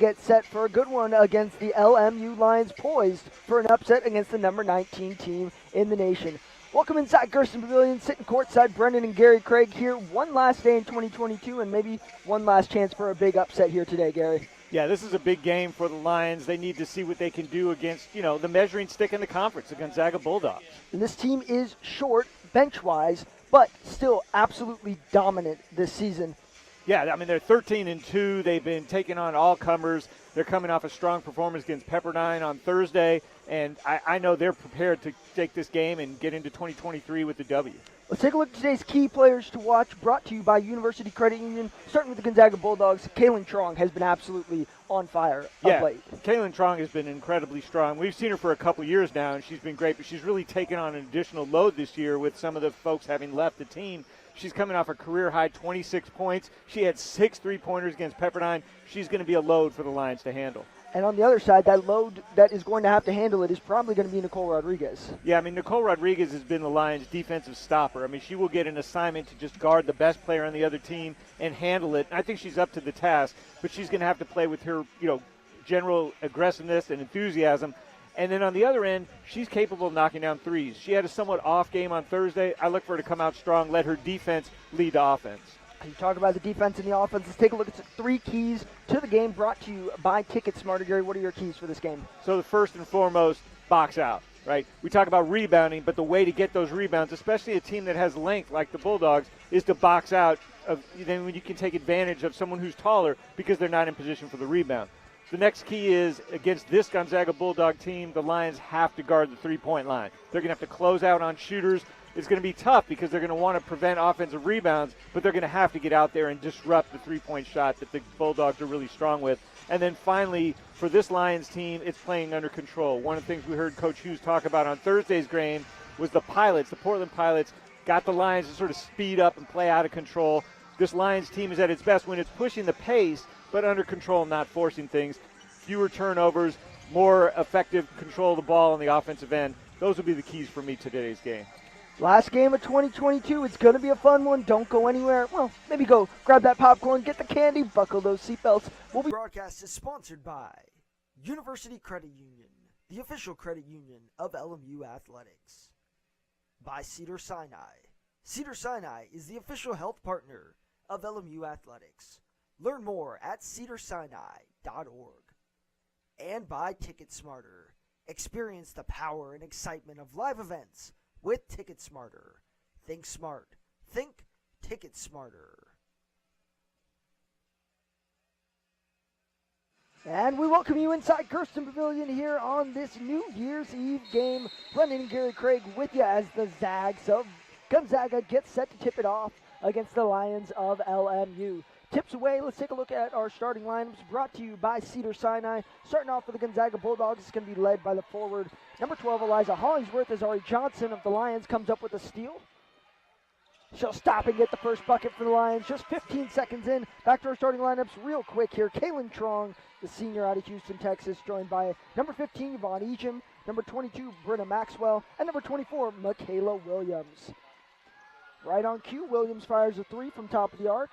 get set for a good one against the LMU Lions, poised for an upset against the number 19 team in the nation. Welcome inside Gersten Pavilion, sitting courtside. Brendan and Gary Craig here. One last day in 2022 and maybe one last chance for a big upset here today, Gary. Yeah, this is a big game for the Lions. They need to see what they can do against, the measuring stick in the conference, the Gonzaga Bulldogs. And this team is short, bench-wise, but still absolutely dominant this season. Yeah, I mean, they're 13-2. They've been taking on all-comers. They're coming off a strong performance against Pepperdine on Thursday, and I know they're prepared to take this game and get into 2023 with the W. Let's take a look at today's key players to watch, brought to you by University Credit Union. Starting with the Gonzaga Bulldogs, Kaylin Trong has been absolutely on fire of late. Kaylin Trong has been incredibly strong. We've seen her for a couple years now, and she's been great, but she's really taken on an additional load this year with some of the folks having left the team. She's coming off a career-high 26 points. She had 6 3-pointers against Pepperdine. She's going to be a load for the Lions to handle. And on the other side, that load that is going to have to handle it is probably going to be Nicole Rodriguez. Yeah, I mean, Nicole Rodriguez has been the Lions' defensive stopper. I mean, she will get an assignment to just guard the best player on the other team and handle it. And I think she's up to the task, but she's going to have to play with her, general aggressiveness and enthusiasm. And then on the other end, she's capable of knocking down threes. She had a somewhat off game on Thursday. I look for her to come out strong, let her defense lead the offense. You talk about the defense and the offense. Let's take a look at the 3 keys to the game brought to you by TicketSmarter. Gary, what are your keys for this game? So the first and foremost, box out, right? We talk about rebounding, but the way to get those rebounds, especially a team that has length like the Bulldogs, is to box out. Then when you can take advantage of someone who's taller because they're not in position for the rebound. The next key is, against this Gonzaga Bulldog team, the Lions have to guard the three-point line. They're going to have to close out on shooters. It's going to be tough because they're going to want to prevent offensive rebounds, but they're going to have to get out there and disrupt the three-point shot that the Bulldogs are really strong with. And then finally, for this Lions team, it's playing under control. One of the things we heard Coach Hughes talk about on Thursday's game was the Portland Pilots, got the Lions to sort of speed up and play out of control. This Lions team is at its best when it's pushing the pace, but under control, not forcing things. Fewer turnovers, more effective control of the ball on the offensive end. Those will be the keys for me today's game. Last game of 2022. It's going to be a fun one. Don't go anywhere. Well, maybe go grab that popcorn, get the candy, buckle those seatbelts. Broadcast is sponsored by University Credit Union, the official credit union of LMU Athletics. By Cedars-Sinai. Cedars-Sinai is the official health partner of LMU Athletics. Learn more at cedarsinai.org. And by TicketSmarter. Experience the power and excitement of live events with TicketSmarter. Think smart. Think TicketSmarter. And we welcome you inside Gersten Pavilion here on this New Year's Eve game. Brendan and Gary Craig with you as the Zags of Gonzaga get set to tip it off against the Lions of LMU. Tips away, let's take a look at our starting lineups brought to you by Cedars-Sinai. Starting off for the Gonzaga Bulldogs, it's going to be led by the forward, number 12, Eliza Hollingsworth, as Ari Johnson of the Lions comes up with a steal. She'll stop and get the first bucket for the Lions. Just 15 seconds in. Back to our starting lineups real quick here. Kaylin Trong, the senior out of Houston, Texas, joined by number 15, Yvonne Ejim, number 22, Brenna Maxwell, and number 24, Michaela Williams. Right on cue, Williams fires a 3 from top of the arc.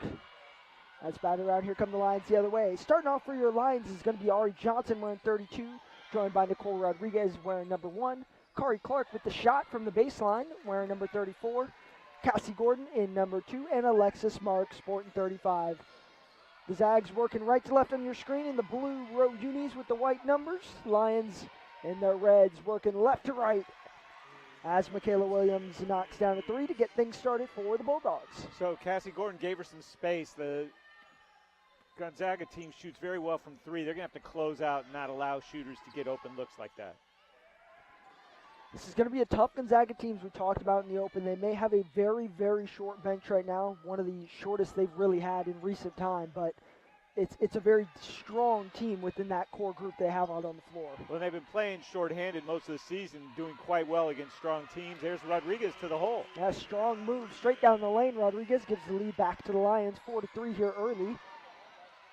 That's batted around. Here come the Lions the other way. Starting off for your Lions is going to be Ari Johnson wearing 32, joined by Nicole Rodriguez wearing number 1. Kari Clark with the shot from the baseline wearing number 34. Cassie Gordon in number 2, and Alexis Marks sporting 35. The Zags working right to left on your screen in the blue row unis with the white numbers. Lions in their reds working left to right as Michaela Williams knocks down a 3 to get things started for the Bulldogs. So Cassie Gordon gave her some space. The Gonzaga team shoots very well from 3. They're going to have to close out and not allow shooters to get open looks like that. This is going to be a tough Gonzaga team we talked about in the open. They may have a very, very short bench right now, one of the shortest they've really had in recent time, but it's a very strong team within that core group they have out on the floor. Well, they've been playing shorthanded most of the season, doing quite well against strong teams. There's Rodriguez to the hole. Yeah, strong move straight down the lane. Rodriguez gives the lead back to the Lions, 4-3 here early.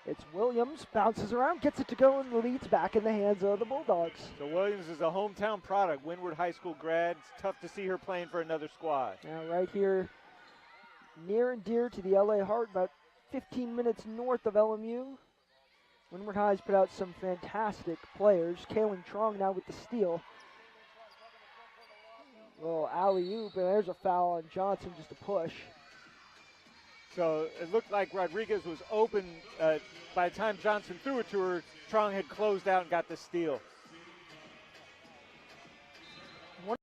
It's Williams, bounces around, gets it to go, and the lead's back in the hands of the Bulldogs. So Williams is a hometown product, Windward High School grad. It's tough to see her playing for another squad. Now right here, near and dear to the LA heart, about 15 minutes north of LMU. Windward High's put out some fantastic players. Kaylin Trong now with the steal. Little alley-oop, and there's a foul on Johnson, just a push. So it looked like Rodriguez was open. By the time Johnson threw it to her, Trong had closed out and got the steal. One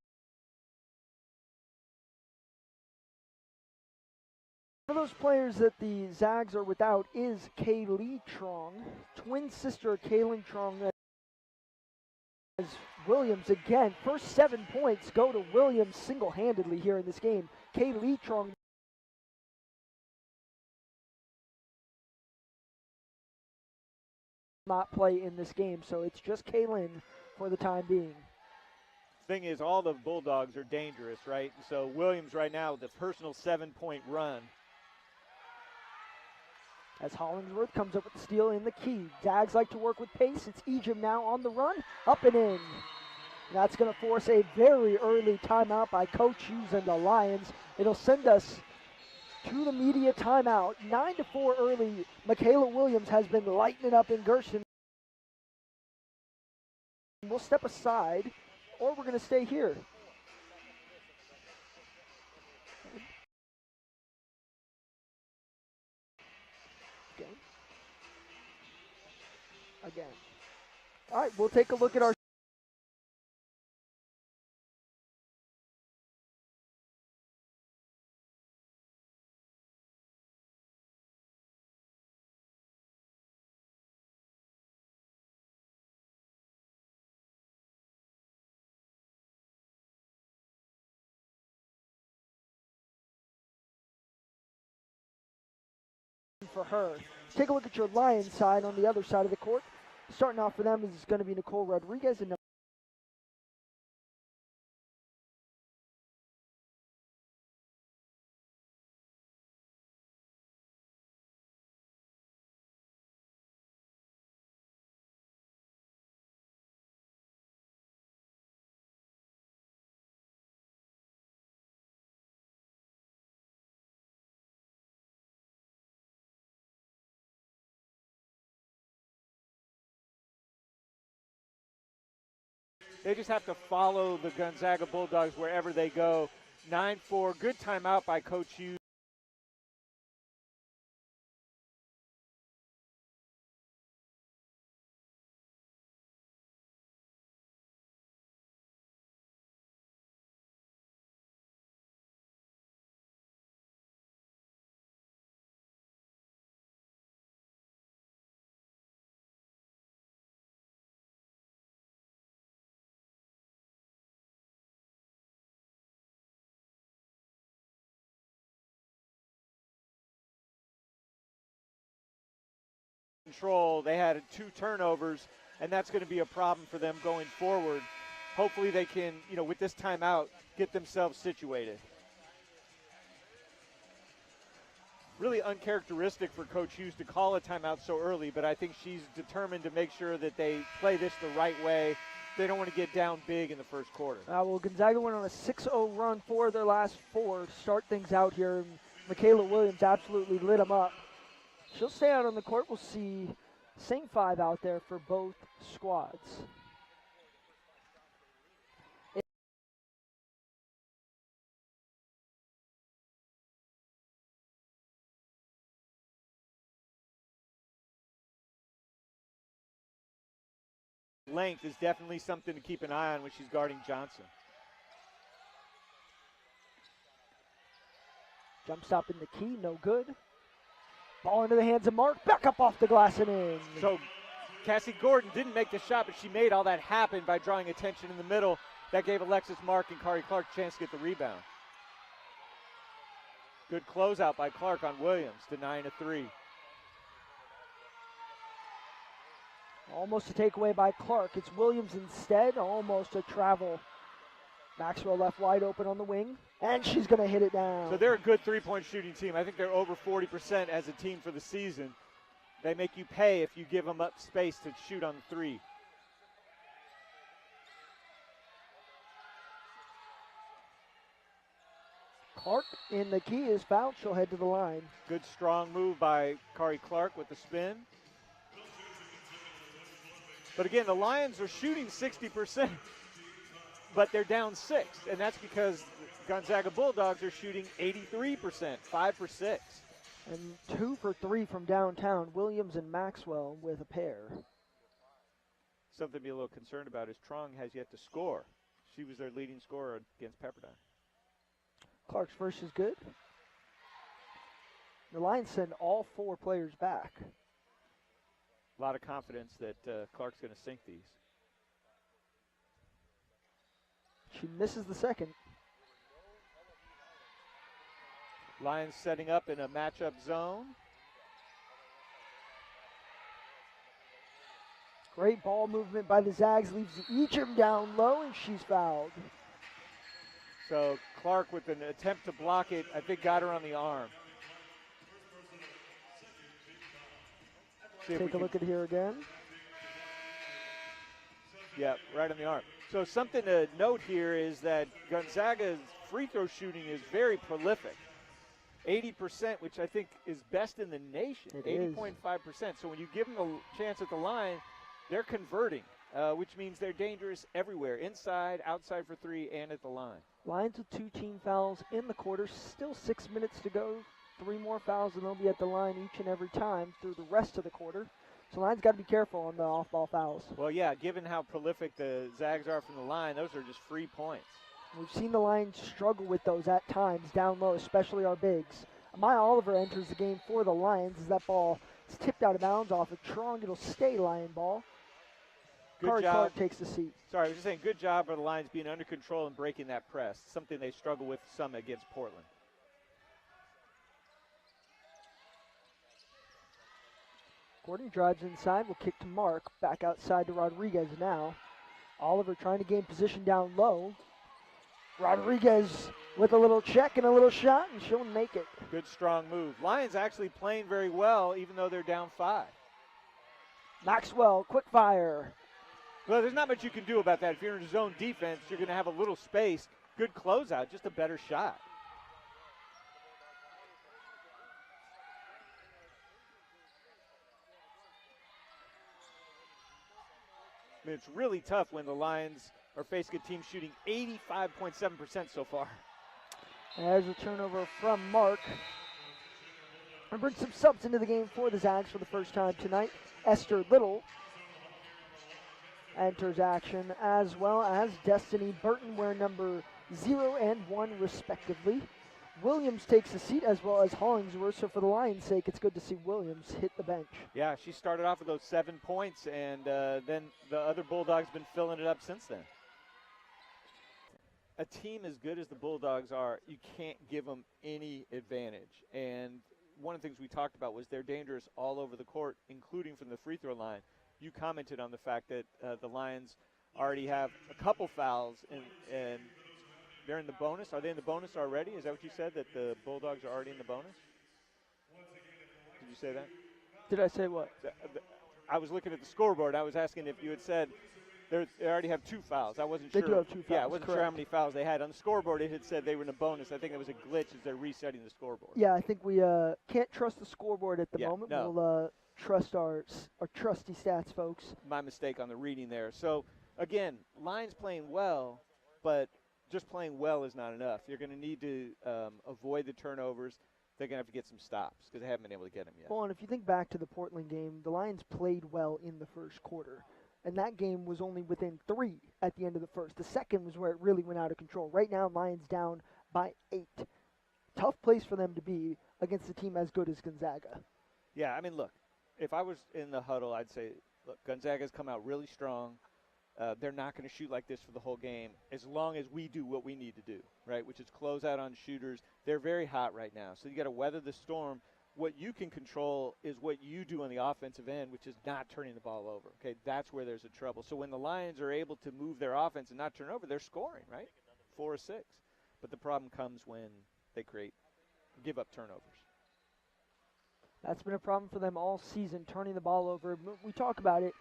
of those players that the Zags are without is Kaylee Trong. Twin sister Kaylin Trong. As Williams again, first 7 points go to Williams single-handedly here in this game. Kaylee Trong not play in this game, so it's just Kaylin for the time being. Thing is, all the Bulldogs are dangerous, right? So Williams right now with a personal 7-point run. As Hollingsworth comes up with the steal in the key. Zags like to work with pace. It's Egypt now on the run, up and in. That's going to force a very early timeout by Coach Hughes and the Lions. It'll send us to the media timeout. 9-4 early. Michaela Williams has been lighting it up in Gersten. We'll step aside, or we're going to stay here. Again. All right, we'll take a look at our for her. Take a look at your Lions side on the other side of the court. Starting off for them is going to be Nicole Rodriguez and They just have to follow the Gonzaga Bulldogs wherever they go. 9-4, good timeout by Coach Hughes. Control. They had 2 turnovers, and that's going to be a problem for them going forward. Hopefully they can, with this timeout, get themselves situated. Really uncharacteristic for Coach Hughes to call a timeout so early, but I think she's determined to make sure that they play this the right way. They don't want to get down big in the first quarter. Well, Gonzaga went on a 6-0 run for their last 4 to start things out here. Michaela Williams absolutely lit them up. She'll stay out on the court. We'll see same 5 out there for both squads. Length is definitely something to keep an eye on when she's guarding Johnson. Jump stop in the key, no good. Ball into the hands of Mark, back up off the glass and in. So Cassie Gordon didn't make the shot, but she made all that happen by drawing attention in the middle. That gave Alexis Mark and Kari Clark a chance to get the rebound. Good closeout by Clark on Williams to 9-3. Almost a takeaway by Clark. It's Williams instead, almost a travel. Maxwell left wide open on the wing, and she's going to hit it down. So they're a good three-point shooting team. I think they're over 40% as a team for the season. They make you pay if you give them up space to shoot on the three. Clark in the key is fouled. She'll head to the line. Good strong move by Kari Clark with the spin. But again, the Lions are shooting 60%, but they're down 6, and that's because Gonzaga Bulldogs are shooting 83%, 5 for 6. And 2 for 3 from downtown. Williams and Maxwell with a pair. Something to be a little concerned about is Trong has yet to score. She was their leading scorer against Pepperdine. Clark's first is good. The Lions send all 4 players back. A lot of confidence that Clark's going to sink these. She misses the second. Lions setting up in a matchup zone. Great ball movement by the Zags, leaves Eacham down low, and she's fouled. So Clark with an attempt to block it, I think got her on the arm. Take a look at here again. Yeah, right on the arm. So something to note here is that Gonzaga's free throw shooting is very prolific. 80%, which I think is best in the nation, 80.5%. So when you give them a chance at the line, they're converting, which means they're dangerous everywhere, inside, outside for 3, and at the line. Lions with 2 team fouls in the quarter, still 6 minutes to go. 3 more fouls, and they'll be at the line each and every time through the rest of the quarter. So Lions got to be careful on the off-ball fouls. Well, yeah, given how prolific the Zags are from the line, those are just free points. We've seen the Lions struggle with those at times down low, especially our bigs. Amaya Oliver enters the game for the Lions as that ball is tipped out of bounds off of Trong. It'll stay Lion ball. Good job. Clark takes the seat. Sorry, I was just saying good job for the Lions being under control and breaking that press, something they struggle with some against Portland. Gordon drives inside, will kick to Mark. Back outside to Rodriguez now. Oliver trying to gain position down low. Rodriguez with a little check and a little shot, and she'll make it. Good, strong move. Lions actually playing very well, even though they're down 5. Maxwell, quick fire. Well, there's not much you can do about that. If you're in zone defense, you're going to have a little space. Good closeout, just a better shot. I mean, it's really tough when the Lions are facing a team shooting 85.7% so far. There's a turnover from Mark. And brings some subs into the game for the Zags for the first time tonight. Esther Little enters action, as well as Destiny Burton, wearing number 0 and 1 respectively. Williams takes a seat, as well as Hollingsworth. So for the Lions' sake, it's good to see Williams hit the bench. Yeah, she started off with those 7 points, and then the other Bulldogs been filling it up since then. A team as good as the Bulldogs are, you can't give them any advantage. And one of the things we talked about was they're dangerous all over the court, including from the free throw line. You commented on the fact that the Lions already have a couple fouls, and they're in the bonus. Are they in the bonus already? Is that what you said, that the Bulldogs are already in the bonus? Did you say that? Did I say what? I was looking at the scoreboard. I was asking if you had said they already have 2 fouls. I wasn't sure. They do have 2 fouls. Yeah, I wasn't correct. sure how many fouls they had. On the scoreboard, it had said they were in a bonus. I think it was a glitch as they're resetting the scoreboard. Yeah, I think we can't trust the scoreboard at the moment. No. We'll trust our trusty stats, folks. My mistake on the reading there. So, again, Lions playing well, but just playing well is not enough. You're going to need to avoid the turnovers. They're going to have to get some stops because they haven't been able to get them yet. Well, and if you think back to the Portland game, the Lions played well in the first quarter. And that game was only within 3 at the end of the first. The second was where it really went out of control. Right now, Lions down by 8. Tough place for them to be against a team as good as Gonzaga. Yeah, I mean, look, if I was in the huddle, I'd say, look, Gonzaga's come out really strong. They're not going to shoot like this for the whole game as long as we do what we need to do, right, which is close out on shooters. They're very hot right now, so you got to weather the storm. What you can control is what you do on the offensive end, which is not turning the ball over. Okay, that's where there's a trouble. So when the Lions are able to move their offense and not turn over, they're scoring, right? 4 or 6. But the problem comes when they give up turnovers. That's been a problem for them all season, turning the ball over. We talk about it.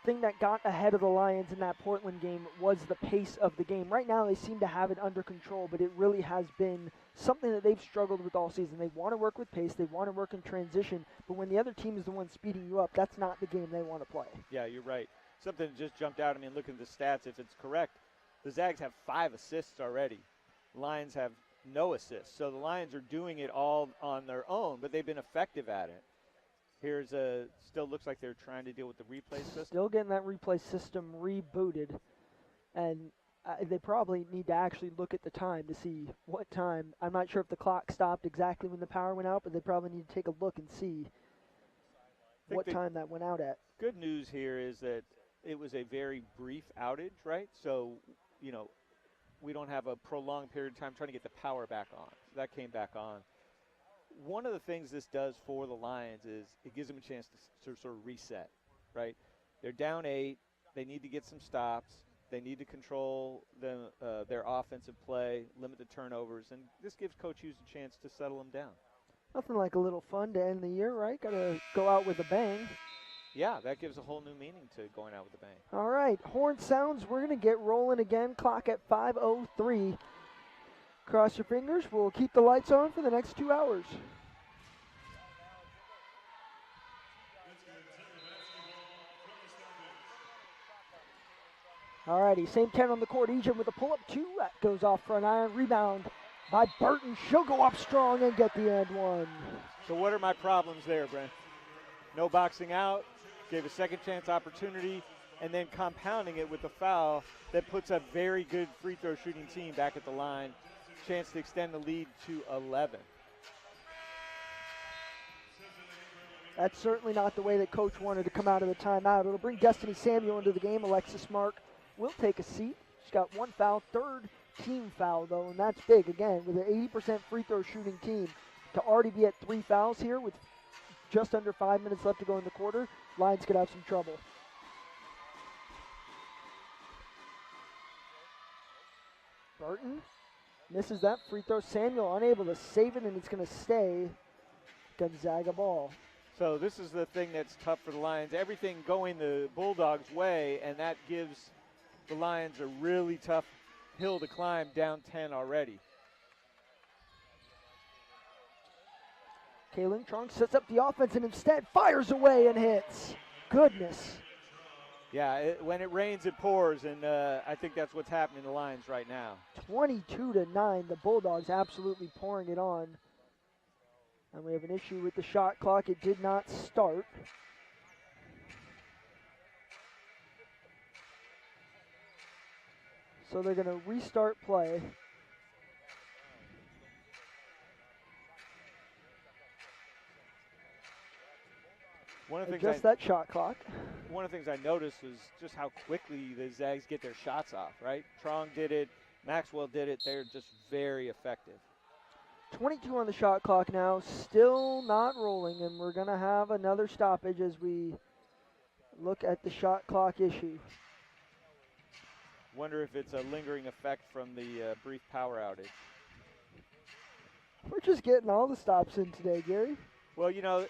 thing that got ahead of the Lions in that Portland game was the pace of the game. Right now they seem to have it under control, but it really has been something that they've struggled with all season. They want to work with pace, they want to work in transition, but when the other team is the one speeding you up, that's not the game they want to play. Yeah, you're right. Something that just jumped out at me looking at the stats, if it's correct, the Zags have 5 assists already. Lions have no assists. So the Lions are doing it all on their own, but they've been effective at it. Here's still looks like they're trying to deal with the replay system. Still getting that replay system rebooted. And they probably need to actually look at the time to see what time. I'm not sure if the clock stopped exactly when the power went out, but they probably need to take a look and see what time that went out at. Good news here is that it was a very brief outage, right? So, you know, we don't have a prolonged period of time trying to get the power back on. So that came back on. One of the things this does for the Lions is it gives them a chance to sort of reset, right? They're down 8. They need to get some stops. They need to control their offensive play, limit the turnovers, and this gives Coach Hughes a chance to settle them down. Nothing like a little fun to end the year, right? Got to go out with a bang. Yeah, that gives a whole new meaning to going out with a bang. All right, horn sounds. We're going to get rolling again. Clock at 5:03. Cross your fingers. We'll keep the lights on for the next 2 hours. All righty, same 10 on the court. Ejim with a pull-up 2. That goes off front iron. Rebound by Burton. She'll go up strong and get the end one. So what are my problems there, Brent? No boxing out, gave a second chance opportunity, and then compounding it with a foul that puts a very good free throw shooting team back at the line. Chance to extend the lead to 11. That's certainly not the way that Coach wanted to come out of the timeout. It'll bring Destiny Samuel into the game. Alexis Mark will take a seat. She's got 1 foul, 3rd team foul, though, and that's big. Again, with an 80% free throw shooting team, to already be at 3 fouls here with just under 5 minutes left to go in the quarter, Lions could have some trouble. Burton misses that free throw. Samuel unable to save it, and it's going to stay Gonzaga ball. So this is the thing that's tough for the Lions. Everything going the Bulldogs' way, and that gives the Lions a really tough hill to climb, down 10 already. Kaylin Trunk sets up the offense and instead fires away and hits. Goodness. Yeah, when it rains, it pours, and I think that's what's happening to the Lions right now. 22-9, the Bulldogs absolutely pouring it on. And we have an issue with the shot clock. It did not start. So they're going to restart play. Adjust that shot clock. One of the things I noticed was just how quickly the Zags get their shots off, right? Trong did it. Maxwell did it. They're just very effective. 22 on the shot clock now, still not rolling, and we're going to have another stoppage as we look at the shot clock issue. Wonder if it's a lingering effect from the brief power outage. We're just getting all the stops in today, Gary. Well, you know,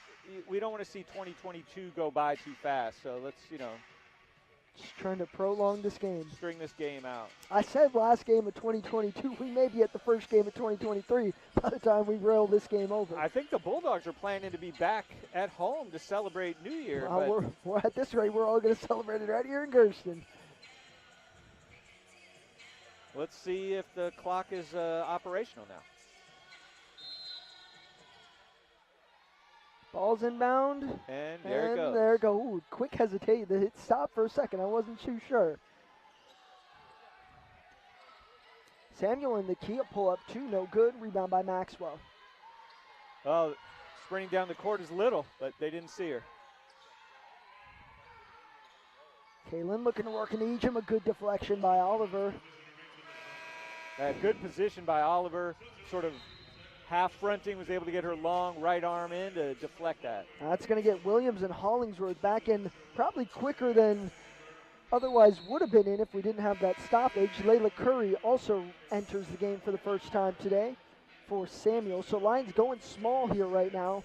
we don't want to see 2022 go by too fast, so let's, just trying to prolong this game. String this game out. I said last game of 2022, we may be at the first game of 2023 by the time we roll this game over. I think the Bulldogs are planning to be back at home to celebrate New Year. Well, we're at this rate, we're all going to celebrate it right here in Gersten. Let's see if the clock is operational now. Ball's inbound. And there it goes. There it goes. Ooh, quick hesitate. The hit stopped for a second. I wasn't too sure. Samuel in the key. A pull-up 2. No good. Rebound by Maxwell. Well, sprinting down the court is little, but they didn't see her. Kaylin looking to work in Ejim. A good deflection by Oliver. Good position by Oliver. Sort of half fronting, was able to get her long right arm in to deflect that. That's going to get Williams and Hollingsworth back in probably quicker than otherwise would have been in if we didn't have that stoppage. Layla Curry also enters the game for the first time today for Samuel. So Lions going small here right now.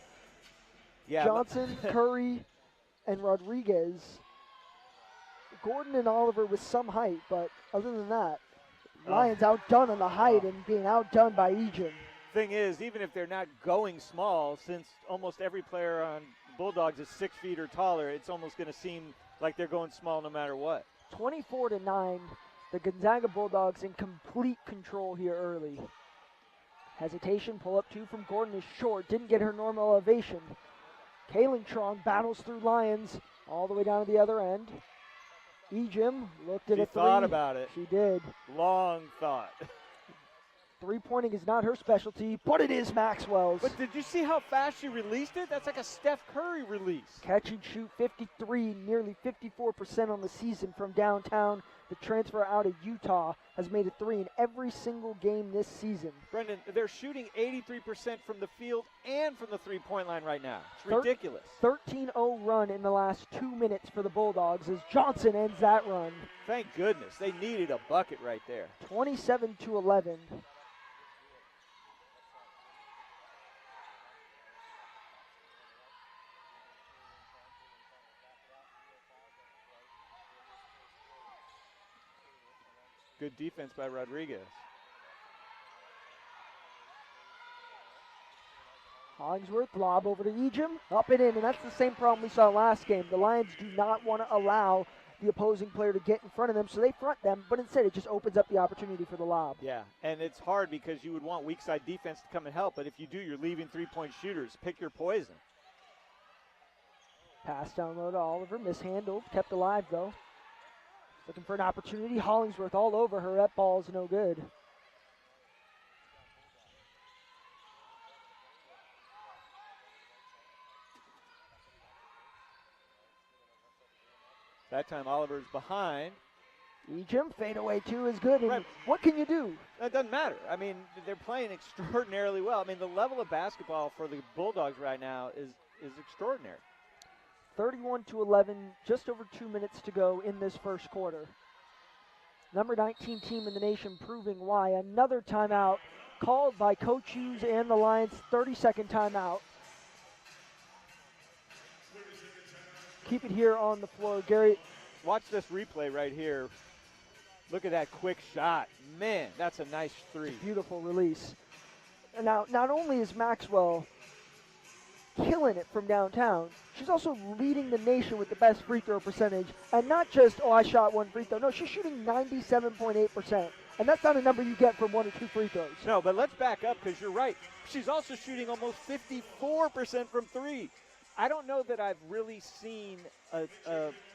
Yeah, Johnson, Curry, and Rodriguez. Gordon and Oliver with some height, but other than that, Lions outdone on the height and being outdone by Ejim. Thing is, even if they're not going small, since almost every player on Bulldogs is 6 feet or taller, it's almost going to seem like they're going small no matter what. 24-9, the Gonzaga Bulldogs in complete control here early. Hesitation, pull up 2 from Gordon is short, didn't get her normal elevation. Kaylin Trong battles through Lions all the way down to the other end. Ejim looked at a 3. She thought about it. She did. Long thought. Three-pointing is not her specialty, but it is Maxwell's. But did you see how fast she released it? That's like a Steph Curry release. Catch and shoot 53, nearly 54% on the season from downtown. The transfer out of Utah has made a 3 in every single game this season. Brendan, they're shooting 83% from the field and from the three-point line right now. It's ridiculous. 13-0 run in the last 2 minutes for the Bulldogs as Johnson ends that run. Thank goodness. They needed a bucket right there. 27-11. Good defense by Rodriguez. Hollingsworth, lob over to Ejim, up and in, and that's the same problem we saw last game. The Lions do not want to allow the opposing player to get in front of them, so they front them, but instead it just opens up the opportunity for the lob. Yeah, and it's hard because you would want weak side defense to come and help, but if you do, you're leaving three-point shooters. Pick your poison. Pass down low to Oliver, mishandled, kept alive though. Looking for an opportunity. Hollingsworth all over her. That ball's no good. That time Oliver's behind. Ejim, fadeaway 2 is good. And right. What can you do? That doesn't matter. I mean, they're playing extraordinarily well. I mean, the level of basketball for the Bulldogs right now is extraordinary. 31-11, just over 2 minutes to go in this first quarter. Number 19 team in the nation proving why. Another timeout called by Coach Hughes and the Lions. 30-second timeout. Keep it here on the floor. Gary. Watch this replay right here. Look at that quick shot. Man, that's a nice 3. Beautiful release. And now, not only is Maxwell killing it from downtown, she's also leading the nation with the best free throw percentage. And not just, I shot 1 free throw. No, she's shooting 97.8%. And that's not a number you get from 1 or 2 free throws. No, but let's back up because you're right. She's also shooting almost 54% from 3. I don't know that I've really seen a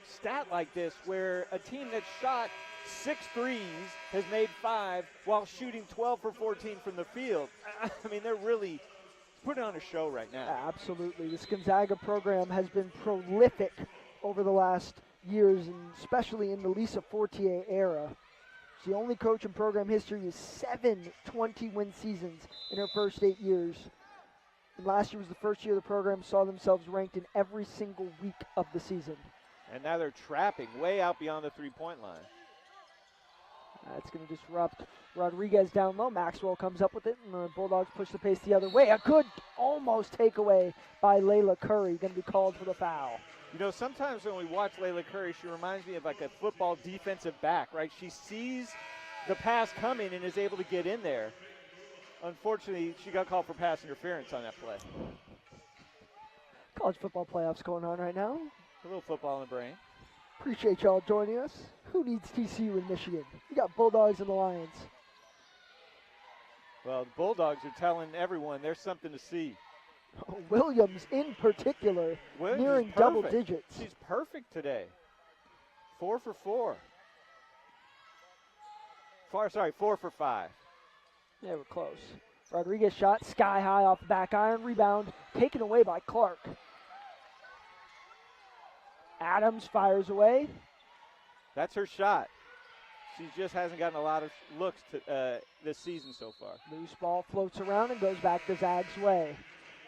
stat like this where a team that shot 6 threes has made 5 while shooting 12 for 14 from the field. I mean, they're really putting on a show right now. Absolutely. This Gonzaga program has been prolific over the last years, and especially in the Lisa Fortier era. She's the only coach in program history with 7 20-win seasons in her first 8 years. And last year was the first year the program saw themselves ranked in every single week of the season. And now they're trapping way out beyond the three-point line. That's going to disrupt Rodriguez down low. Maxwell comes up with it, and the Bulldogs push the pace the other way. A good almost takeaway by Layla Curry, going to be called for the foul. You know, sometimes when we watch Layla Curry, she reminds me of like a football defensive back, right? She sees the pass coming and is able to get in there. Unfortunately, she got called for pass interference on that play. College football playoffs going on right now. A little football in the brain. Appreciate y'all joining us. Who needs TCU in Michigan? We got Bulldogs and the Lions. Well, the Bulldogs are telling everyone there's something to see. Williams in particular, Williams nearing double digits. She's perfect today. 4 for 4. 4 for 5. They were close. Rodriguez shot sky high off the back iron. Rebound taken away by Clark. Adams fires away. That's her shot. She just hasn't gotten a lot of looks this season so far. Loose ball floats around and goes back the Zags' way.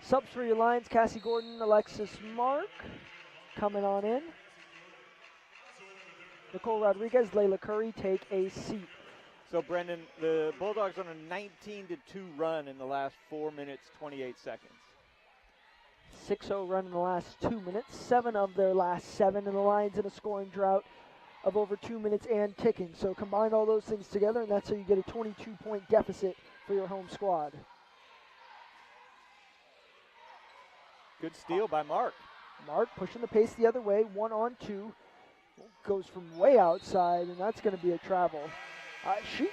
Subs for your Lions, Cassie Gordon, Alexis Mark coming on in. Nicole Rodriguez, Layla Curry take a seat. So, Brendan, the Bulldogs on a 19-2 run in the last 4 minutes, 28 seconds. 6-0 run in the last 2 minutes. 7 of their last 7, and the Lions in a scoring drought of over 2 minutes and ticking. So combine all those things together, and that's how you get a 22-point deficit for your home squad. Good steal by Mark. Mark pushing the pace the other way, 1-on-2. Goes from way outside, and that's going to be a travel. She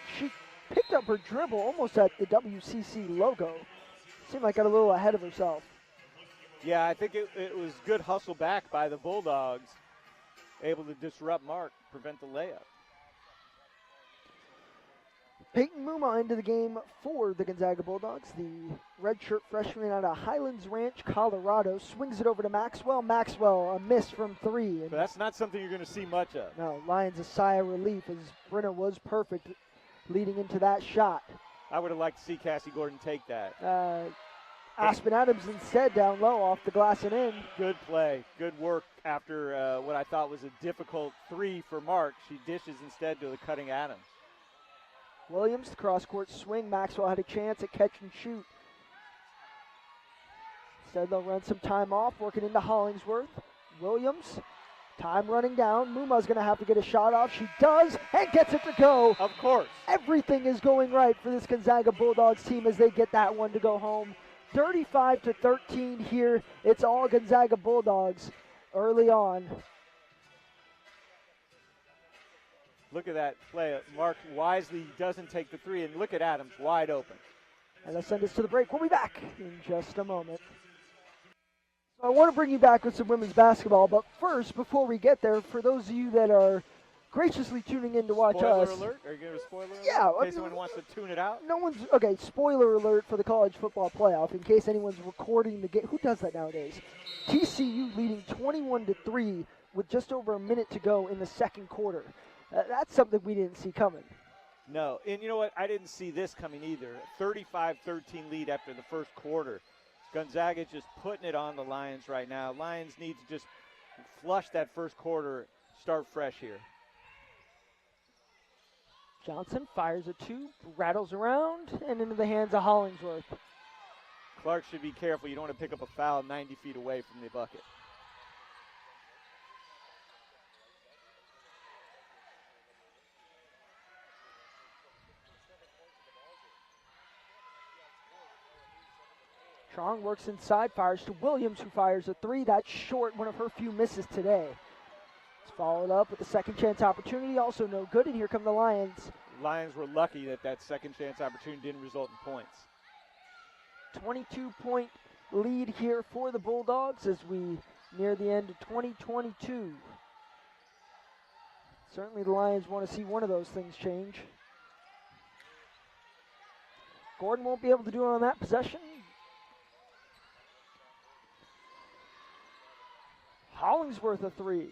picked up her dribble almost at the WCC logo. Seemed like got a little ahead of herself. Yeah, I think it was good hustle back by the Bulldogs. Able to disrupt Mark, prevent the layup. Peyton Muma into the game for the Gonzaga Bulldogs. The redshirt freshman out of Highlands Ranch, Colorado, swings it over to Maxwell. Maxwell, a miss from three. But that's not something you're going to see much of. No, Lions a sigh of relief as Brenner was perfect leading into that shot. I would have liked to see Cassie Gordon take that. Aspen Adams instead down low off the glass and in. Good play. Good work after what I thought was a difficult three for Mark. She dishes instead to the cutting Adams. Williams, the cross-court swing. Maxwell had a chance at catch and shoot. Instead, they'll run some time off, working into Hollingsworth. Williams, time running down. Muma's going to have to get a shot off. She does, and gets it to go. Of course. Everything is going right for this Gonzaga Bulldogs team as they get that one to go home. 35-13 here. It's all Gonzaga Bulldogs early on. Look at that play. Mark wisely doesn't take the three, and look at Adams, wide open. And they'll send us to the break. We'll be back in just a moment. So I want to bring you back with some women's basketball, but first, before we get there, for those of you that are graciously tuning in to watch spoiler us. Alert? Are you going to spoiler alert? Yeah. In case someone wants to tune it out? No one's, okay, spoiler alert for the college football playoff, in case anyone's recording the game. Who does that nowadays? TCU leading 21-3 with just over a minute to go in the second quarter. That's something we didn't see coming. No, and you know what? I didn't see this coming either. 35-13 lead after the first quarter. Gonzaga just putting it on the Lions right now. Lions need to just flush that first quarter, start fresh here. Johnson fires a two, rattles around, and into the hands of Hollingsworth. Clark should be careful. You don't want to pick up a foul 90 feet away from the bucket. Strong works inside, fires to Williams, who fires a three. That's short, one of her few misses today. It's followed up with a second chance opportunity, also no good, and here come the Lions. Lions were lucky that second chance opportunity didn't result in points. 22-point lead here for the Bulldogs as we near the end of 2022. Certainly the Lions want to see one of those things change. Gordon won't be able to do it on that possession. Hollingsworth a three.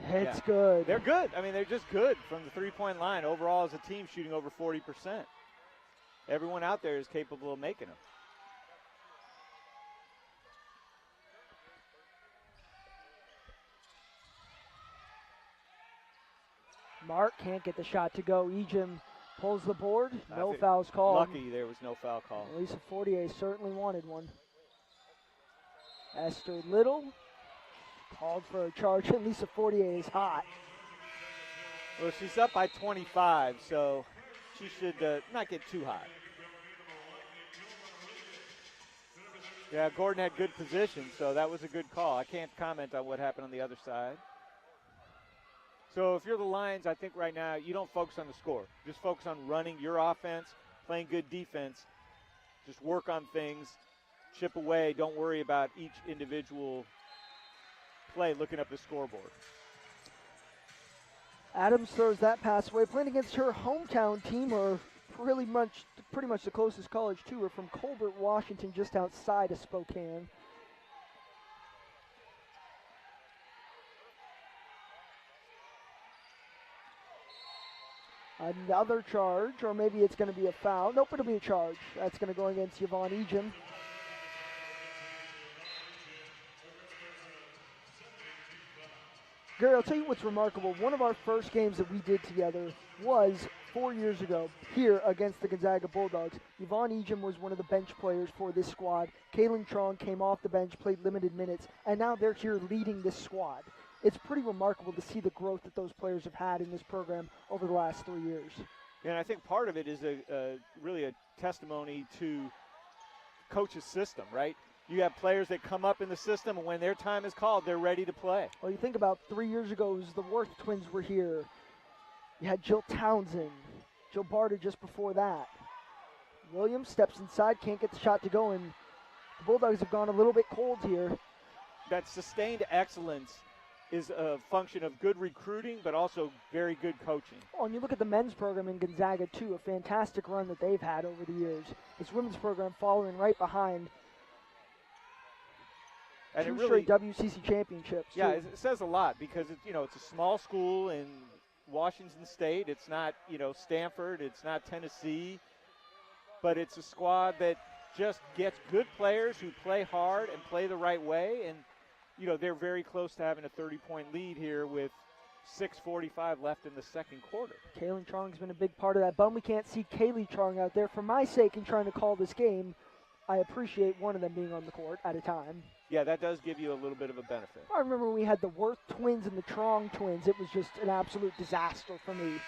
It's good. They're good. I mean, they're just good from the three-point line. Overall, as a team, shooting over 40%. Everyone out there is capable of making them. Mark can't get the shot to go. Ejim pulls the board. No fouls called. Lucky there was no foul call. Lisa Fortier certainly wanted one. Esther Little called for a charge, and Lisa Fortier is hot. Well, she's up by 25, so she should not get too hot. Yeah, Gordon had good position, so that was a good call. I can't comment on what happened on the other side. So if you're the Lions, I think right now you don't focus on the score. Just focus on running your offense, playing good defense. Just work on things, chip away. Don't worry about each individual play looking up the scoreboard. Adams throws that pass away, playing against her hometown team, or pretty much the closest college to her, from Colbert, Washington, just outside of Spokane. Another charge, or maybe it's going to be a foul. Nope, it'll be a charge. That's going to go against Yvonne Ejim. Gary, I'll tell you what's remarkable. One of our first games that we did together was 4 years ago here against the Gonzaga Bulldogs. Yvonne Ejim was one of the bench players for this squad. Kaylin Trong came off the bench, played limited minutes, and now they're here leading this squad. it's pretty remarkable to see the growth that those players have had in this program over the last 3 years. And I think part of it is really a testimony to coach's system, right? You have players that come up in the system, and when their time is called, they're ready to play. Well, you think about 3 years ago, the Worth twins were here. You had Jill Townsend, Jill Barter just before that. Williams steps inside, can't get the shot to go, and the Bulldogs have gone a little bit cold here. That sustained excellence is a function of good recruiting, but also very good coaching. Oh, and you look at the men's program in Gonzaga, too, a fantastic run that they've had over the years. This women's program following right behind. And Two it really, straight WCC championships. Yeah, too. it says a lot because it's a small school in Washington State. It's not Stanford. It's not Tennessee, but it's a squad that just gets good players who play hard and play the right way. And they're very close to having a 30-point lead here with 6:45 left in the second quarter. Kaylin Chong's been a big part of that. Bum we can't see Kaylee Chong out there. For my sake in trying to call this game, I appreciate one of them being on the court at a time. Yeah, that does give you a little bit of a benefit. I remember when we had the Worth twins and the Trong twins. It was just an absolute disaster for me.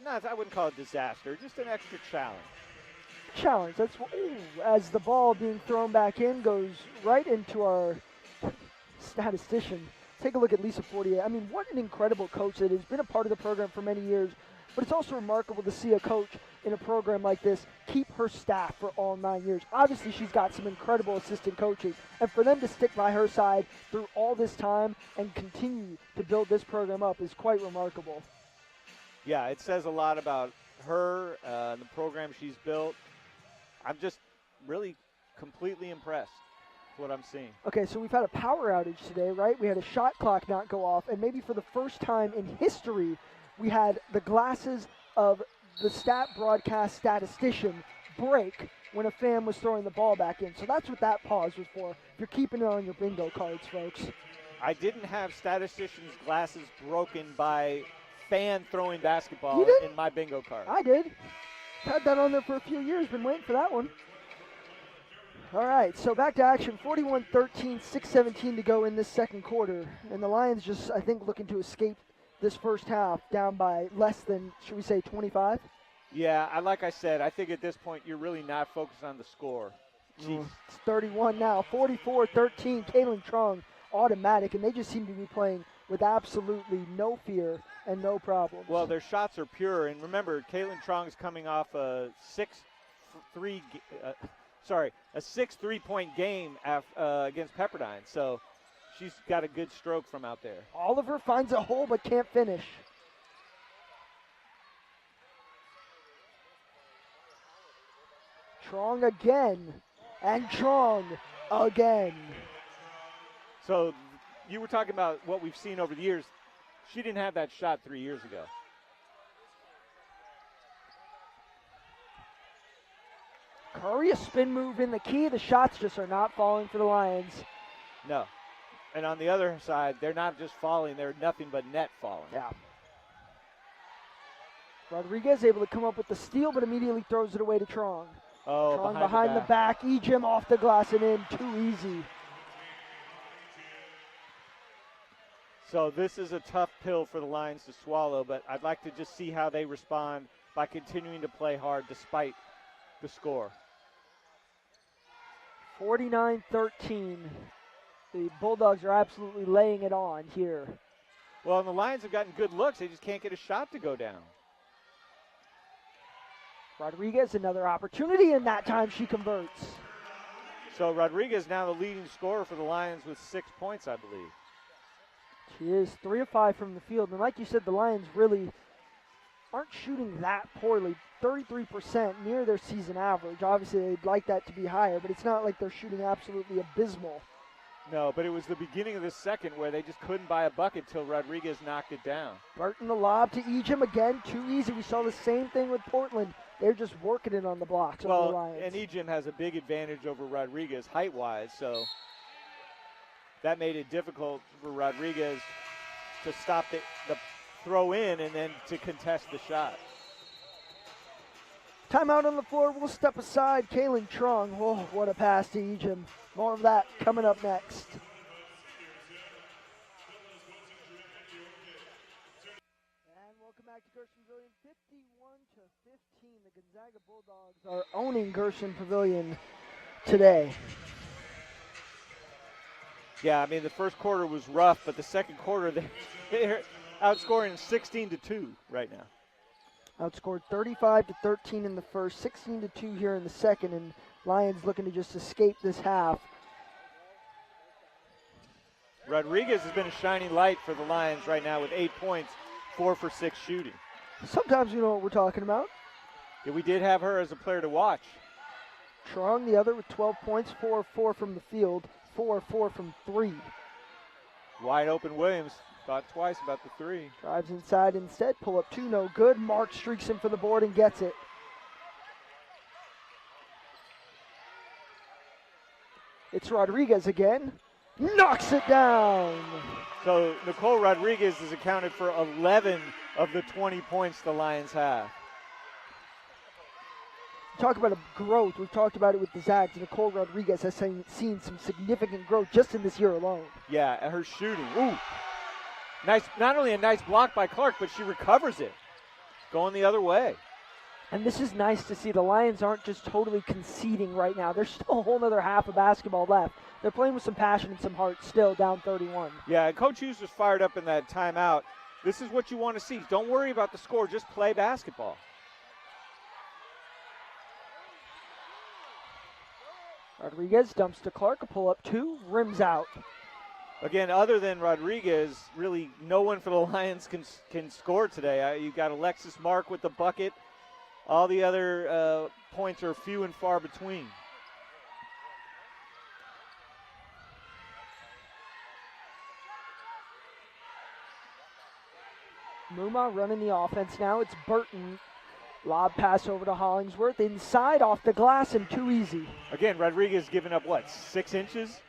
I wouldn't call it disaster, just an extra challenge. That's as the ball being thrown back in goes right into our statistician. Take a look at Lisa Fortier. I mean, what an incredible coach that has been a part of the program for many years. But it's also remarkable to see a coach in a program like this keep her staff for all 9 years. Obviously, she's got some incredible assistant coaches. And for them to stick by her side through all this time and continue to build this program up is quite remarkable. Yeah, it says a lot about her, the program she's built. I'm just really completely impressed with what I'm seeing. Okay, so we've had a power outage today, right? We had a shot clock not go off, and maybe for the first time in history, we had the glasses of the stat broadcast statistician break when a fan was throwing the ball back in. So that's what that pause was for. If you're keeping it on your bingo cards, folks. I didn't have statistician's glasses broken by fan throwing basketball in my bingo card. I did. Had that on there for a few years. Been waiting for that one. All right, so back to action. 41-13, 6:17 to go in this second quarter. And the Lions just, I think, looking to escape this first half down by less than, should we say, 25? Yeah, like I said, I think at this point you're really not focused on the score. It's 31 now, 44-13. Kaylin Trong automatic, and they just seem to be playing with absolutely no fear and no problems. Well, their shots are pure, and remember, Kaylin Trong is coming off a 6 3-point game against Pepperdine, so she's got a good stroke from out there. Oliver finds a hole but can't finish. Trong again, and Trong again. So you were talking about what we've seen over the years. She didn't have that shot 3 years ago. Curry, a spin move in the key. The shots just are not falling for the Lions. No. And on the other side, they're not just falling, they're nothing but net falling. Yeah. Rodriguez able to come up with the steal, but immediately throws it away to Trong. Oh, Trong behind the back. Ejim off the glass and in. Too easy. So this is a tough pill for the Lions to swallow, but I'd like to just see how they respond by continuing to play hard despite the score. 49-13. The Bulldogs are absolutely laying it on here. Well, and the Lions have gotten good looks. They just can't get a shot to go down. Rodriguez, another opportunity, and that time she converts. So Rodriguez now the leading scorer for the Lions with 6 points, I believe. She is 3 of 5 from the field. And like you said, the Lions really aren't shooting that poorly. 33%, near their season average. Obviously, they'd like that to be higher, but it's not like they're shooting absolutely abysmal. No, but it was the beginning of the second where they just couldn't buy a bucket till Rodriguez knocked it down. Burton the lob to Ejim again, too easy. We saw the same thing with Portland. They're just working it on the blocks of the Lions. And Ejim has a big advantage over Rodriguez height-wise, so that made it difficult for Rodriguez to stop the throw in and then to contest the shot. Timeout on the floor. We'll step aside. Kaylin Trong. Oh, what a pass to Ejim. More of that coming up next. back to Gershon Pavilion. 51-15. The Gonzaga Bulldogs are owning Gershon Pavilion today. Yeah, I mean, the first quarter was rough, but the second quarter, they're outscoring 16-2 right now. Outscored 35-13 in the first, 16-2 here in the second, and Lions looking to just escape this half. Rodriguez has been a shining light for the Lions right now with 8 points, 4 for 6 shooting. Sometimes you know what we're talking about. Yeah, we did have her as a player to watch. Trong, the other, with 12 points, 4 of 4 from the field, 4 of 4 from 3. Wide open Williams, thought twice about the 3. Drives inside instead, pull up 2, no good. Mark streaks him for the board and gets it. It's Rodriguez again. Knocks it down. So Nicole Rodriguez has accounted for 11 of the 20 points the Lions have. Talk about a growth. We've talked about it with the Zags. Nicole Rodriguez has seen some significant growth just in this year alone. Yeah, and her shooting. Ooh. Nice, not only a nice block by Clark, but she recovers it. Going the other way. And this is nice to see. The Lions aren't just totally conceding right now. There's still a whole other half of basketball left. They're playing with some passion and some heart, still down 31. Yeah, and Coach Hughes was fired up in that timeout. This is what you want to see. Don't worry about the score. Just play basketball. Rodriguez dumps to Clark, a pull-up 2, rims out. Again, other than Rodriguez, really no one for the Lions can score today. You got Alexis Mark with the bucket. All the other points are few and far between. Muma running the offense now. It's Burton. Lob pass over to Hollingsworth. Inside, off the glass, and too easy. Again, Rodriguez giving up, what, 6 inches?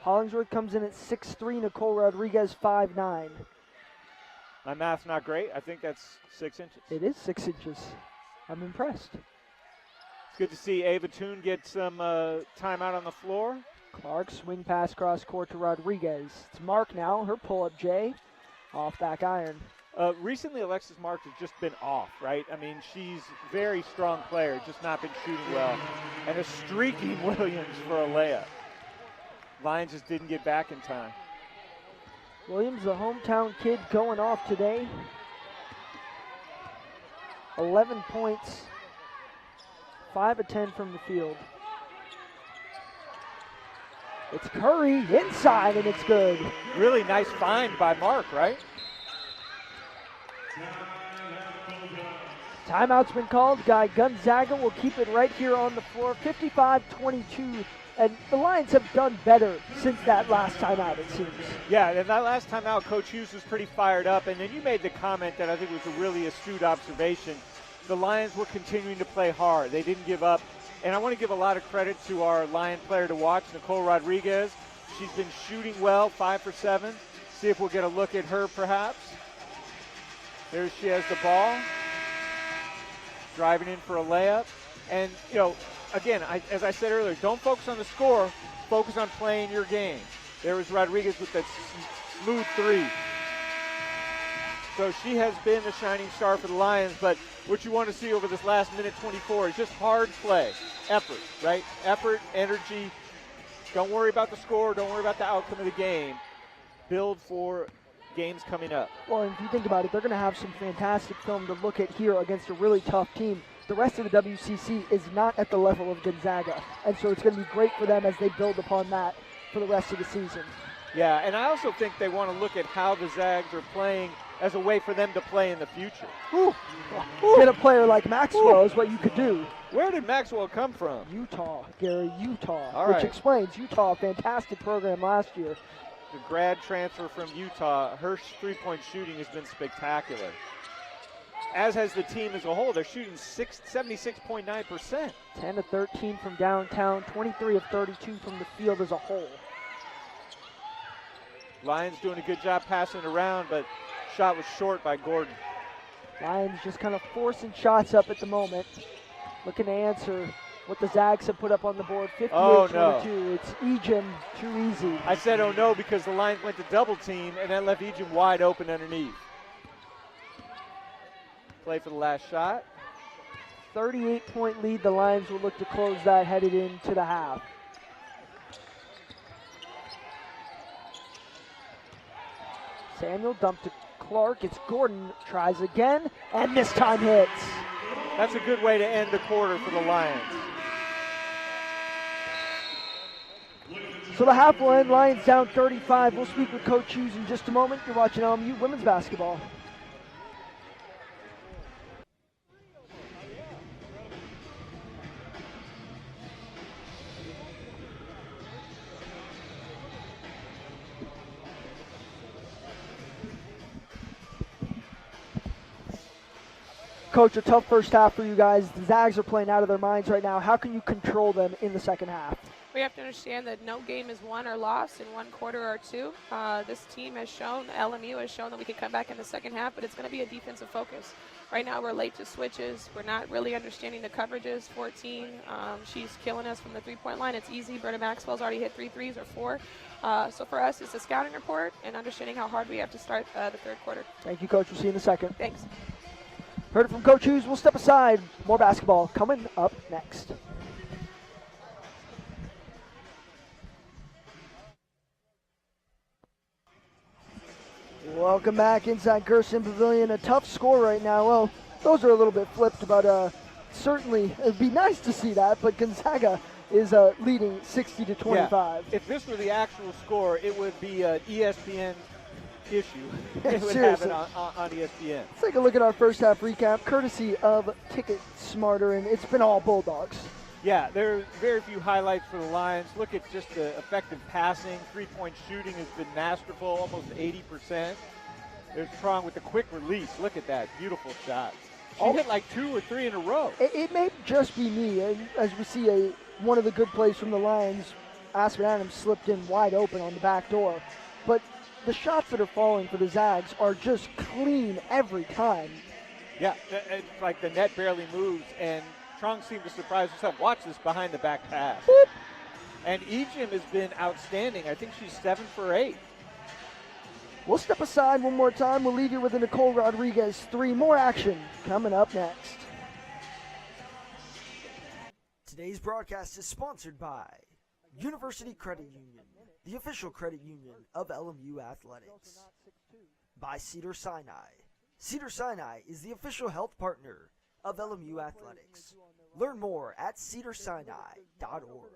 Hollingsworth comes in at 6'3", Nicole Rodriguez 5'9". My math's not great. I think that's 6 inches. It is 6 inches. I'm impressed. It's good to see Ava Toon get some time out on the floor. Clark, swing pass cross court to Rodriguez. It's Mark now. Her pull-up J. Off back iron. Recently, Alexis Marks has just been off, right? I mean, she's a very strong player, just not been shooting well. And a streaking Williams for a layup. Lions just didn't get back in time. Williams, the hometown kid, going off today. 11 points, 5 of 10 from the field. It's Curry inside, and it's good. Really nice find by Mark, right? Timeout's been called. Gonzaga will keep it right here on the floor. 55-22. And the Lions have done better since that last timeout, it seems. Yeah, and that last timeout, Coach Hughes was pretty fired up. And then you made the comment that I think was a really astute observation. The Lions were continuing to play hard. They didn't give up. And I want to give a lot of credit to our Lion player to watch, Nicole Rodriguez. She's been shooting well, 5 for 7. See if we'll get a look at her perhaps. There she has the ball. Driving in for a layup. And, you know, again, as I said earlier, don't focus on the score. Focus on playing your game. There was Rodriguez with that smooth 3. So she has been the shining star for the Lions, but what you want to see over this last minute 24 is just hard play, effort, right? Effort, energy. Don't worry about the score. Don't worry about the outcome of the game. Build for games coming up. Well, if you think about it, they're going to have some fantastic film to look at here against a really tough team. The rest of the WCC is not at the level of Gonzaga, and so it's going to be great for them as they build upon that for the rest of the season. Yeah, and I also think they want to look at how the Zags are playing as a way for them to play in the future. Ooh. Get a player like Maxwell is what you could do. Where did Maxwell come from? Utah, Gary, Utah, All which right. explains Utah, fantastic program last year. The grad transfer from Utah, her three-point shooting has been spectacular. As has the team as a whole. They're shooting 76.9%. 10 of 13 from downtown, 23 of 32 from the field as a whole. Lions doing a good job passing it around, but shot was short by Gordon. Lions just kind of forcing shots up at the moment. Looking to answer what the Zags have put up on the board, 58-22. Oh, no. It's Ejim, too easy. I said, oh no, because the Lions went to double team, and that left Ejim wide open underneath. play for the last shot. 38-point lead. The Lions will look to close that headed into the half. Samuel dumped to Clark. It's Gordon. Tries again, and this time hits. That's a good way to end the quarter for the Lions. So the half will end. Lions down 35. We'll speak with Coach Hughes in just a moment. You're watching LMU women's basketball. Coach, a tough first half for you guys. The Zags are playing out of their minds right now. How can you control them in the second half? We have to understand that no game is won or lost in one quarter or two. This team has shown, LMU has shown that we can come back in the second half, but it's going to be a defensive focus. Right now we're late to switches. We're not really understanding the coverages. 14, she's killing us from the three-point line. It's easy. Berta Maxwell's already hit 3 threes or 4. So for us, it's a scouting report and understanding how hard we have to start the third quarter. Thank you, Coach. We'll see you in a second. Thanks. Heard it from Coach Hughes. We'll step aside. More basketball coming up next. Welcome back inside Gerson Pavilion. A tough score right now. Well, those are a little bit flipped, but certainly it'd be nice to see that. But Gonzaga is leading 60-25. Yeah. If this were the actual score, it would be an ESPN issue. It would have it on ESPN. Let's take a look at our first half recap, courtesy of Ticket Smarter, and it's been all Bulldogs. Yeah, there are very few highlights for the Lions. Look at just the effective passing. Three-point shooting has been masterful, almost 80%. There's Trong with the quick release. Look at that. Beautiful shot. She hit like 2 or 3 in a row. It may just be me. As we see one of the good plays from the Lions, Aspen Adams slipped in wide open on the back door. But the shots that are falling for the Zags are just clean every time. Yeah, it's like the net barely moves, and Trong seemed to surprise herself. Watch this behind the back pass. Boop. And Ejim has been outstanding. I think she's 7 for 8. We'll step aside one more time. We'll leave you with a Nicole Rodriguez 3. More action coming up next. Today's broadcast is sponsored by University Credit Union, the official credit union of LMU Athletics. By Cedar Sinai. Cedar Sinai is the official health partner of LMU Athletics. Learn more at cedarsinai.org.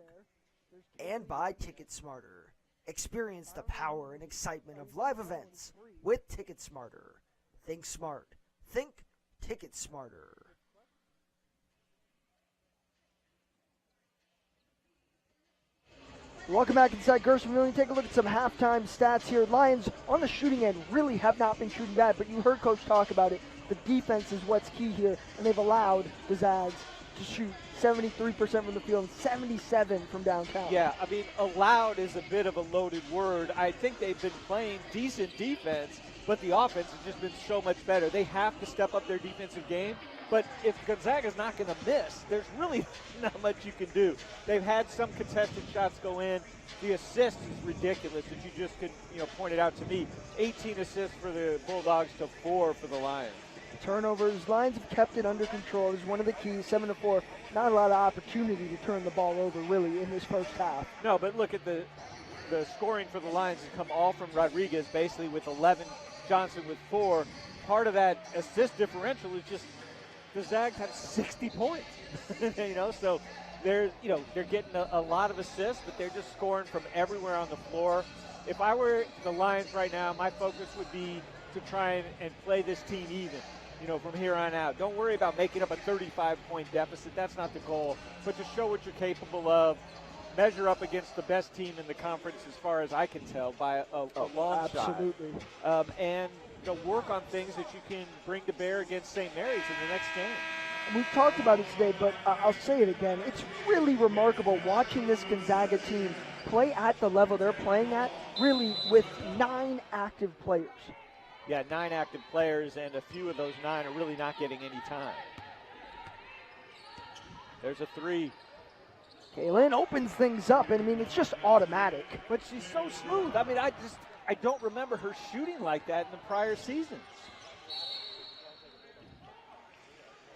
And by Ticket Smarter. Experience the power and excitement of live events with Ticket Smarter. Think smart. Think Ticket Smarter. Welcome back inside Gerson Pavilion. Take a look at some halftime stats here. Lions on the shooting end really have not been shooting bad, but you heard Coach talk about it. The defense is what's key here, and they've allowed the Zags to shoot 73% from the field, 77 from downtown. Yeah, I mean, allowed is a bit of a loaded word. I think they've been playing decent defense, but the offense has just been so much better. They have to step up their defensive game. But if Gonzaga's not going to miss, there's really not much you can do. They've had some contested shots go in. The assist is ridiculous, as you just could, pointed out to me. 18 assists for the Bulldogs to 4 for the Lions. Turnovers, Lions have kept it under control. Is one of the keys. 7-4. Not a lot of opportunity to turn the ball over, really, in this first half. No, but look at the scoring for the Lions has come all from Rodriguez, basically with 11, Johnson with 4. Part of that assist differential is just the Zags have 60 points, so they're getting a lot of assists, but they're just scoring from everywhere on the floor. If I were the Lions right now, my focus would be to try and play this team even, from here on out. Don't worry about making up a 35-point deficit. That's not the goal, but to show what you're capable of, measure up against the best team in the conference as far as I can tell by a long shot. Absolutely. And work on things that you can bring to bear against St. Mary's in the next game. We've talked about it today, but I'll say it again. It's really remarkable watching this Gonzaga team play at the level they're playing at, really with 9 active players. Yeah, 9 active players, and a few of those 9 are really not getting any time. There's a 3. Kaylin opens things up, and it's just automatic. But she's so smooth. I mean, I don't remember her shooting like that in the prior season.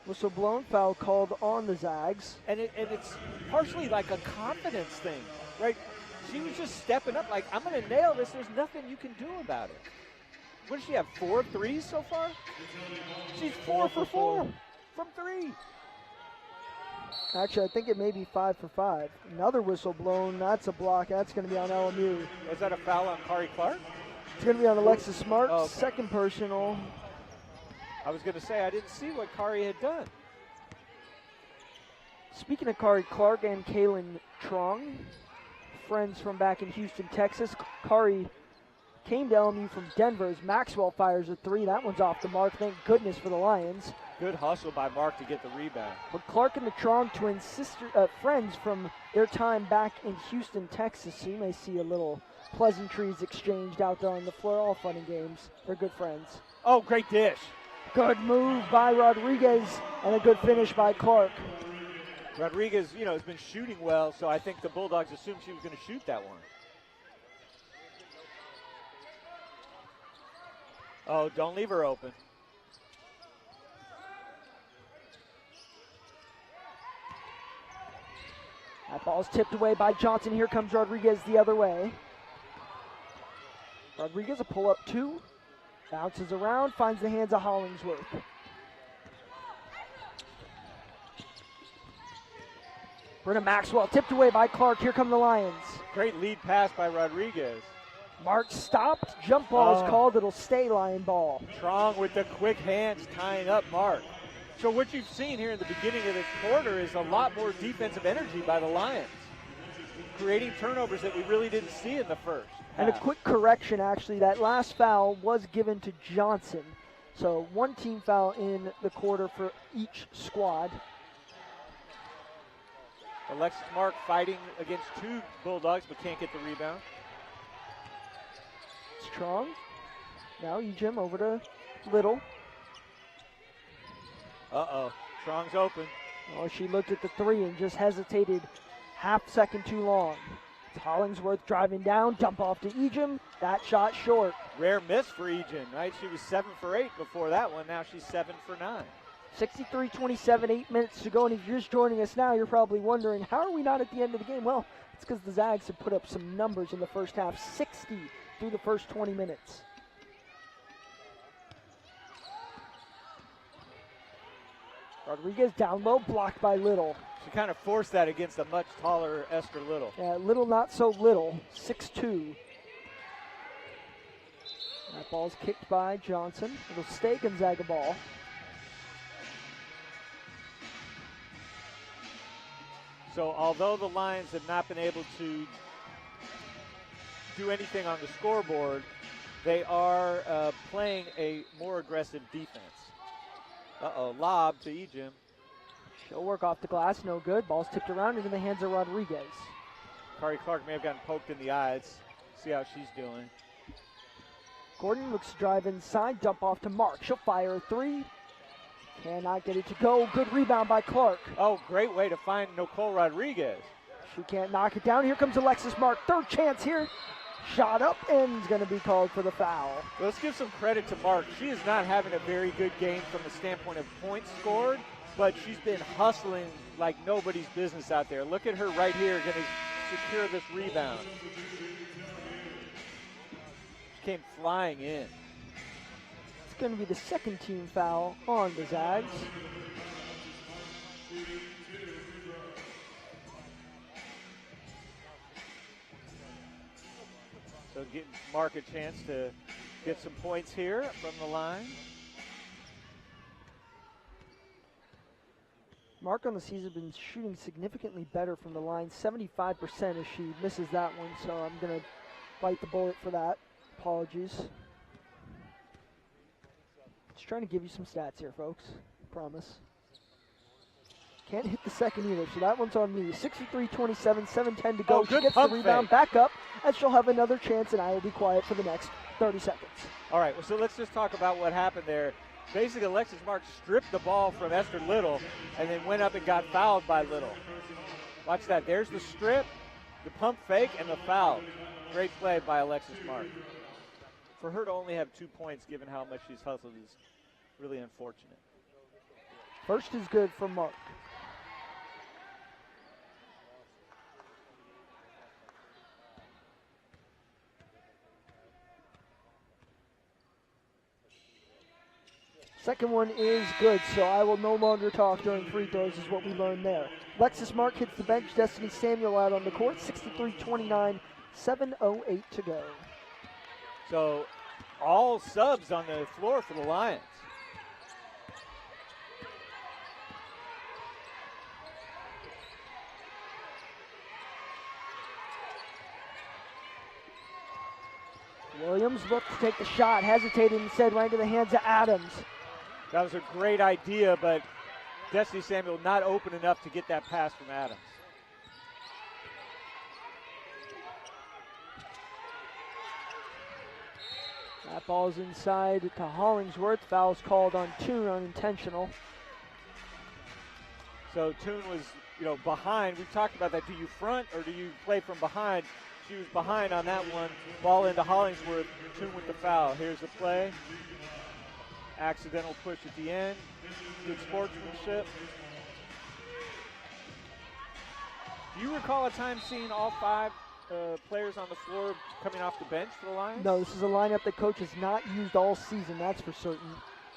Whistle blown, foul called on the Zags. And it's partially like a confidence thing, right? She was just stepping up like, I'm going to nail this. There's nothing you can do about it. What does she have, 4 threes so far? She's 4 for 4 from 3. Actually, I think it may be 5 for 5. Another whistle blown. That's a block. That's going to be on LMU. Was that a foul on Kari Clark? It's going to be on Alexis Smart. Oh, okay. Second personal. I was going to say, I didn't see what Kari had done. Speaking of Kari Clark and Kaylin Trong, friends from back in Houston, Texas, Kari came to LMU from Denver as Maxwell fires a 3. That one's off the mark. Thank goodness for the Lions. Good hustle by Mark to get the rebound. But Clark and the Trong twins, friends from their time back in Houston, Texas, so you may see a little pleasantries exchanged out there on the floor. All fun and games. They're good friends. Oh, great dish. Good move by Rodriguez and a good finish by Clark. Rodriguez, has been shooting well, so I think the Bulldogs assumed she was going to shoot that one. Oh, don't leave her open. That ball's tipped away by Johnson. Here comes Rodriguez the other way. Rodriguez a pull-up 2. Bounces around, finds the hands of Hollingsworth. Brenna Maxwell tipped away by Clark. Here come the Lions. Great lead pass by Rodriguez. Mark stopped. Jump ball is called. It'll stay Lion ball. Strong with the quick hands tying up Mark. So what you've seen here in the beginning of this quarter is a lot more defensive energy by the Lions, creating turnovers that we really didn't see in the first. And a quick correction, actually, that last foul was given to Johnson. So 1 team foul in the quarter for each squad. Alexis Mark fighting against 2 Bulldogs but can't get the rebound. Strong. Now Ejim over to Little. Uh-oh. Strong's open. Oh, she looked at the 3 and just hesitated half second too long. It's Hollingsworth driving down, dump off to Ejim. That shot short. Rare miss for Ejim, right? She was 7 for 8 before that one. Now she's 7 for 9. 63-27, 8 minutes to go. And if you're just joining us now, you're probably wondering, how are we not at the end of the game? Well, it's because the Zags have put up some numbers in the first half. 60 through the first 20 minutes. Rodriguez down low, blocked by Little. She kind of forced that against a much taller Esther Little. Yeah, Little not so little, 6'2". That ball's kicked by Johnson. It'll stay Gonzaga ball. So although the Lions have not been able to do anything on the scoreboard, they are playing a more aggressive defense. Uh-oh, lob to Ejim. She'll work off the glass, no good. Ball's tipped around into the hands of Rodriguez. Kari Clark may have gotten poked in the eyes. See how she's doing. Gordon looks to drive inside, dump off to Mark. She'll fire a 3. Cannot get it to go. Good rebound by Clark. Oh, great way to find Nicole Rodriguez. She can't knock it down. Here comes Alexis Mark. Third chance here. Shot up and is going to be called for the foul. Let's give some credit to Mark. She is not having a very good game from the standpoint of points scored, but she's been hustling like nobody's business out there. Look at her right here, going to secure this rebound. She came flying in. It's going to be the second team foul on the Zags. So give Mark a chance to get some points here from the line. Mark on the season has been shooting significantly better from the line, 75% as she misses that one, so I'm going to bite the bullet for that. Apologies. Just trying to give you some stats here, folks. Promise. Can't hit the second either, so that one's on me. 63-27, 7:10 to go. Oh, she gets the rebound back up, and she'll have another chance, and I will be quiet for the next 30 seconds. All right, well, so let's just talk about what happened there. Basically, Alexis Mark stripped the ball from Esther Little and then went up and got fouled by Little. Watch that. There's the strip, the pump fake, and the foul. Great play by Alexis Mark. For her to only have 2 points, given how much she's hustled, is really unfortunate. First is good for Mark. Second one is good, so I will no longer talk during free throws is what we learned there. Alexis Mark hits the bench. Destiny Samuel out on the court. 63-29, 7:08 to go. So all subs on the floor for the Lions. Williams looked to take the shot, hesitated instead, right into the hands of Adams. That was a great idea, but Destiny Samuel not open enough to get that pass from Adams. That ball's inside to Hollingsworth. Foul's called on Toon, unintentional. So Toon was, behind. We talked about that. Do you front or do you play from behind? She was behind on that one. Ball into Hollingsworth. Toon with the foul. Here's the play. Accidental push at the end. Good sportsmanship. Do you recall a time seeing all 5 players on the floor coming off the bench for the Lions? No, this is a lineup that coach has not used all season, that's for certain.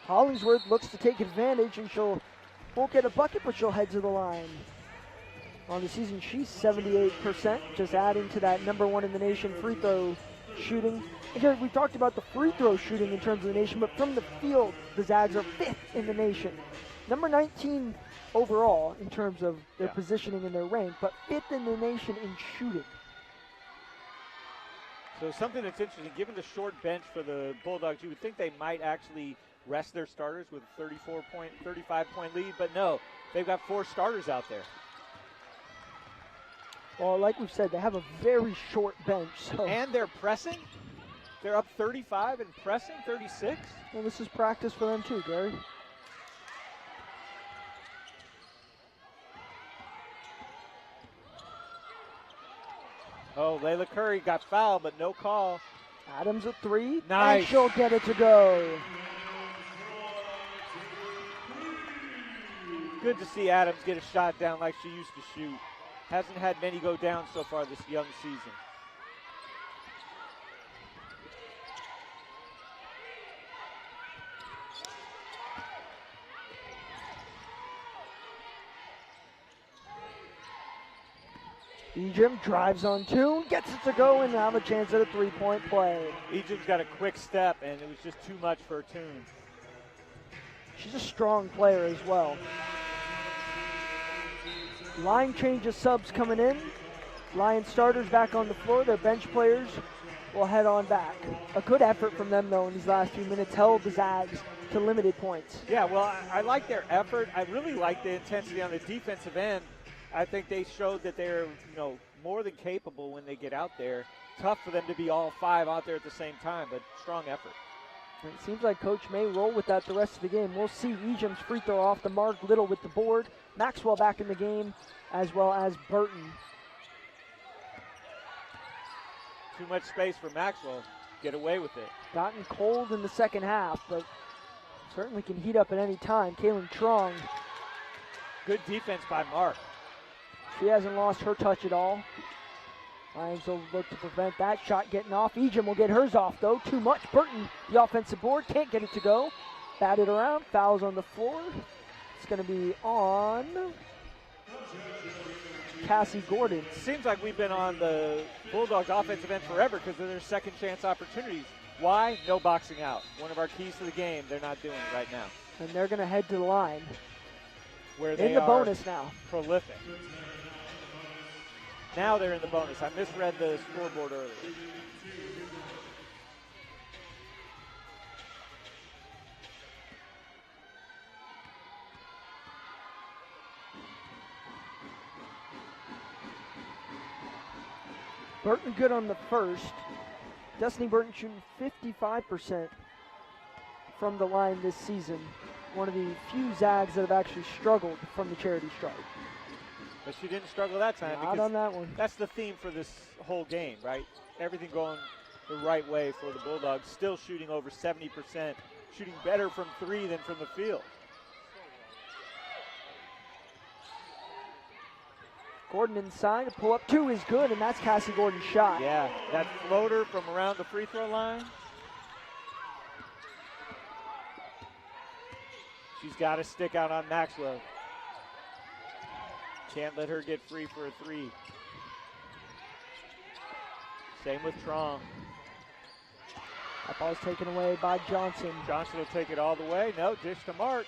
Hollingsworth looks to take advantage, and won't get a bucket, but she'll head to the line. On the season, she's 78%, just adding to that #1 in the nation free throw shooting. And we talked about the free throw shooting in terms of the nation, but from the field, the Zags are 5th in the nation. Number 19 overall in terms of their positioning and their rank, but 5th in the nation in shooting. So something that's interesting, given the short bench for the Bulldogs, you would think they might actually rest their starters with a 35-point lead, but no, they've got 4 starters out there. Well, like we've said, they have a very short bench. And they're pressing? They're up 35 and pressing 36? Well, this is practice for them too, Gary. Oh, Layla Curry got fouled, but no call. Adams a 3. Nice. And she'll get it to go. Good to see Adams get a shot down like she used to shoot. Hasn't had many go down so far this young season. Ejim drives on Toon, gets it to go, and now have a chance at a 3-point play. Ejim's got a quick step, and it was just too much for Toon. She's a strong player as well. Line change of subs coming in. Lions starters back on the floor. Their bench players will head on back. A good effort from them, though, in these last few minutes. Held the Zags to limited points. Yeah, well, I like their effort. I really like the intensity on the defensive end. I think they showed that they're, more than capable when they get out there. Tough for them to be all 5 out there at the same time, but strong effort. It seems like Coach may roll with that the rest of the game. We'll see Ejim's free throw off the mark. Little with the board. Maxwell back in the game, as well as Burton. Too much space for Maxwell. Get away with it. Gotten cold in the second half, but certainly can heat up at any time. Kaylin Trong. Good defense by Mark. She hasn't lost her touch at all. Lions will look to prevent that shot getting off. Ejim will get hers off, though. Too much. Burton, the offensive board, can't get it to go. Batted around. Fouls on the floor. It's going to be on Cassie Gordon. Seems like we've been on the Bulldogs offensive end forever because of their second chance opportunities. Why? No boxing out. One of our keys to the game. They're not doing it right now. And they're going to head to the line. Where they in the are bonus now. Prolific. Now they're in the bonus. I misread the scoreboard earlier. Burton good on the first. Destiny Burton shooting 55% from the line this season. One of the few Zags that have actually struggled from the charity stripe. But she didn't struggle that time. Not on that one. That's the theme for this whole game, right? Everything going the right way for the Bulldogs. Still shooting over 70%. Shooting better from 3 than from the field. Gordon inside, a pull up 2 is good, and that's Cassie Gordon's shot. Yeah, that floater from around the free throw line. She's got to stick out on Maxwell. Can't let her get free for a 3. Same with Trong. That ball's taken away by Johnson. Johnson will take it all the way. No, dish to Mark.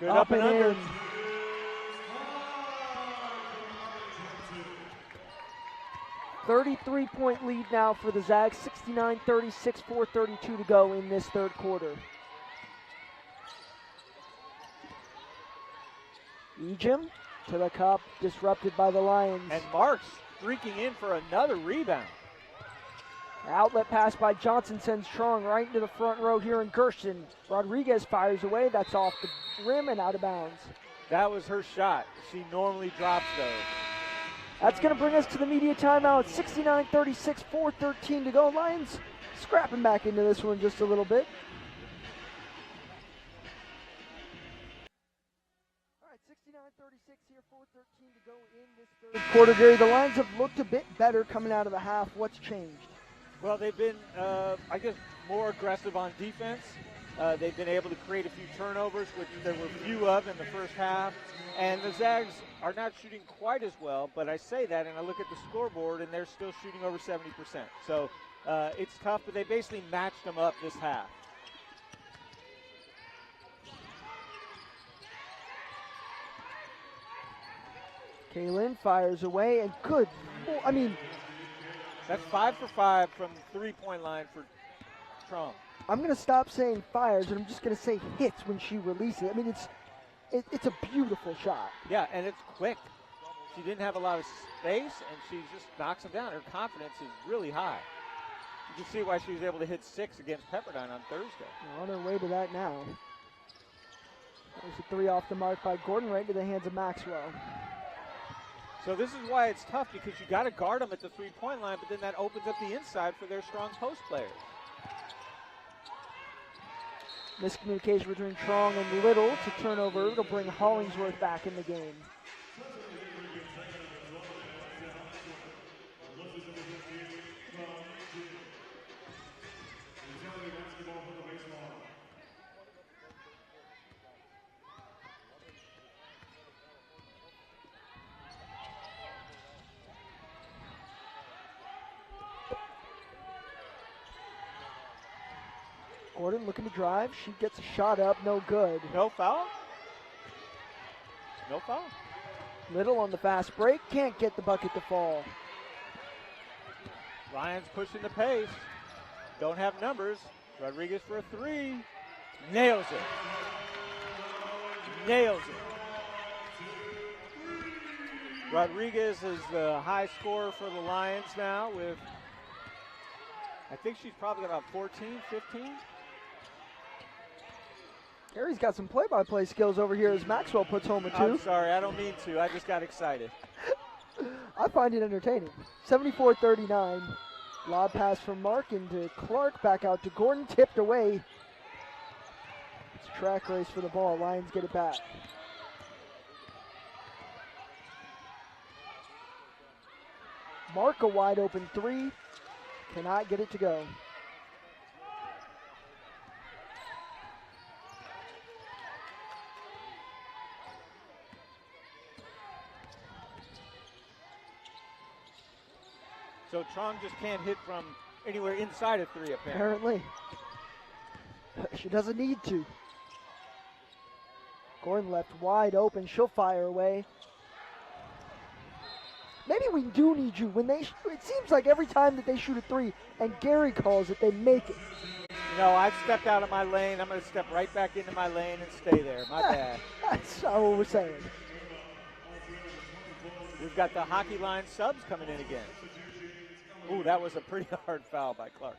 Good Up and under. in. 33-point lead now for the Zags. 69-36, 4:32 to go in this third quarter. Ejim to the cup, disrupted by the Lions. And Mark's streaking in for another rebound. Outlet pass by Johnson sends Trong right into the front row here in Gersten. Rodriguez fires away. That's off the rim and out of bounds. That was her shot. She normally drops those. That's going to bring us to the media timeout. 69-36, 4:13 to go. Lions scrapping back into this one just a little bit. All right, 69-36 here, 4:13 to go in this third quarter. Gary, the Lions have looked a bit better coming out of the half. What's changed? Well, they've been, I guess, more aggressive on defense. They've been able to create a few turnovers, which there were few of in the first half. And the Zags are not shooting quite as well, but I say that and I look at the scoreboard and they're still shooting over 70%. So it's tough, but they basically matched them up this half. Kaylin fires away and good. I mean, that's 5 for 5 from the 3-point line for Trump. I'm going to stop saying fires and I'm just going to say hits when she releases it. I mean, it's a beautiful shot. Yeah, and it's quick. She didn't have a lot of space, and she just knocks them down. Her confidence is really high. You can see why she was able to hit 6 against Pepperdine on Thursday. We're on her way to that now. There's a 3 off the mark by Gordon, right into the hands of Maxwell. So this is why it's tough, because you got to guard them at the 3-point line, but then that opens up the inside for their strong post players. Miscommunication between Trong and Little to turnover. It'll bring Hollingsworth back in the game. Gordon looking to drive. She gets a shot up, no good. No foul? No foul. Little on the fast break, can't get the bucket to fall. Lions pushing the pace. Don't have numbers. Rodriguez for a 3. Nails it. Nails it. Rodriguez is the high scorer for the Lions now with, I think she's probably about 14, 15. Gary's got some play-by-play skills over here as Maxwell puts home a 2. I'm sorry, I don't mean to. I just got excited. I find it entertaining. 74-39. Lob pass from Mark into Clark. Back out to Gordon. Tipped away. It's a track race for the ball. Lions get it back. Mark a wide open 3. Cannot get it to go. So Trong just can't hit from anywhere inside of 3, apparently. She doesn't need to. Gordon left wide open. She'll fire away. Maybe we do need you. When it seems like every time that they shoot a 3 and Gary calls it, they make it. You know, I've stepped out of my lane. I'm going to step right back into my lane and stay there. My bad. That's not what we're saying. We've got the hockey line subs coming in again. Ooh, that was a pretty hard foul by Clark.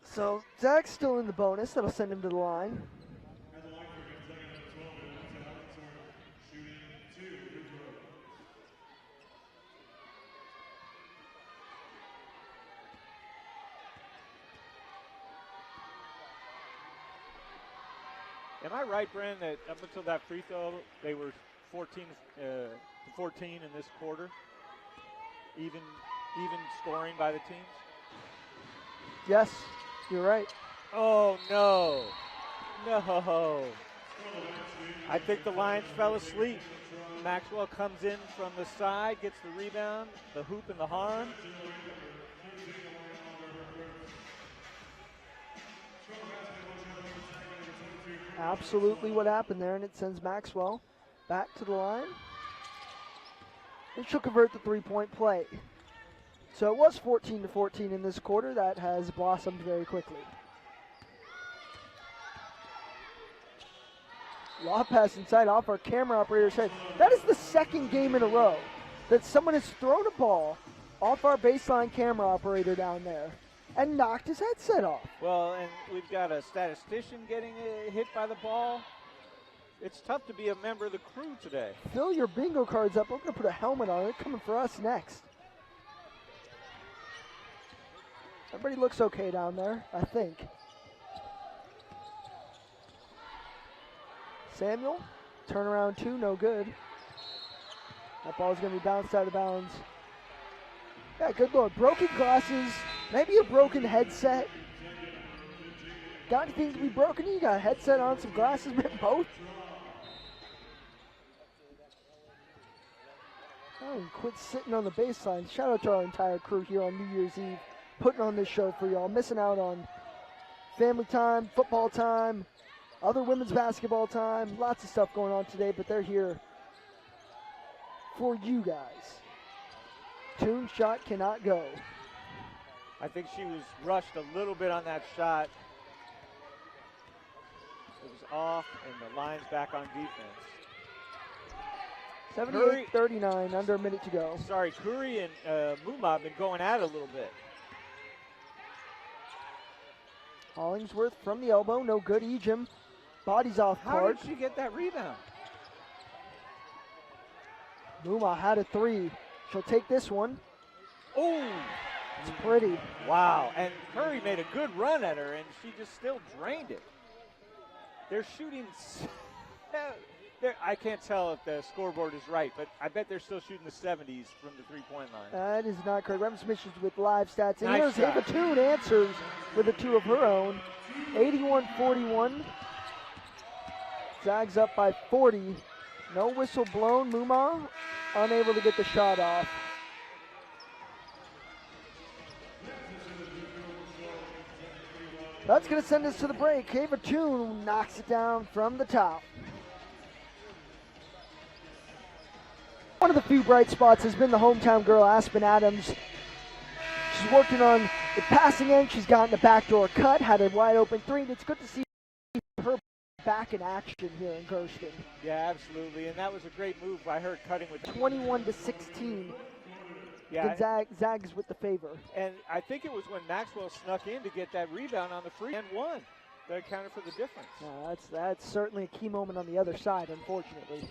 So Zach's still in the bonus. That'll send him to the line. Am I right, Bren, that up until that free throw, they were 14 to 14 in this quarter. Even scoring by the teams. Yes, you're right. Oh, no. No. I think the Lions fell asleep. Maxwell comes in from the side, gets the rebound, the hoop and the harm. Absolutely what happened there, and it sends Maxwell back to the line. And she'll convert the three-point play. So it was 14 to 14 in this quarter. That has blossomed very quickly. Lob pass inside off our camera operator's head. That is the second game in a row that someone has thrown a ball off our baseline camera operator down there and knocked his headset off. Well, and we've got a statistician getting hit by the ball. It's tough to be a member of the crew today. Fill your bingo cards up. We're going to put a helmet on it. Coming for us next. Everybody looks okay down there, I think. Samuel, turnaround two, no good. That ball's going to be bounced out of bounds. Yeah, good lord. Broken glasses, maybe a broken headset. Got anything to be broken? You got a headset on, some glasses, both? Oh, quit sitting on the baseline. Shout out to our entire crew here on New Year's Eve, putting on this show for y'all. Missing out on family time, football time, other women's basketball time. Lots of stuff going on today, but they're here for you guys. Toon shot cannot go. I think she was rushed a little bit on that shot. It was off, and the Lions back on defense. 78-39, under a minute to go. Sorry, Curry and Muma have been going at it a little bit. Hollingsworth from the elbow, no good. Ejim, body's off How guard. did she get that rebound? Muma had a three. She'll take this one. Oh, it's pretty. Wow, and Curry made a good run at her, and she just still drained it. They're shooting. I can't tell if the scoreboard is right, but I bet they're still shooting the 70s from the three-point line. That is not correct. Rem Smith with live stats. And Nice here's shot. Ava Toon answers with a two of her own. 81-41. Zags up by 40. No whistle blown. Muma unable to get the shot off. That's going to send us to the break. Ava Toon knocks it down from the top. One of the few bright spots has been the hometown girl, Aspen Adams. She's working on the passing end. She's gotten a backdoor cut, had a wide open three. And it's good to see her back in action here in Gersten. Yeah, absolutely, and that was a great move by her cutting with 21-16. Yeah, Zags with the favor. and I think it was when Maxwell snuck in to get that rebound on the free and won that accounted for the difference. That's certainly a key moment on the other side, unfortunately.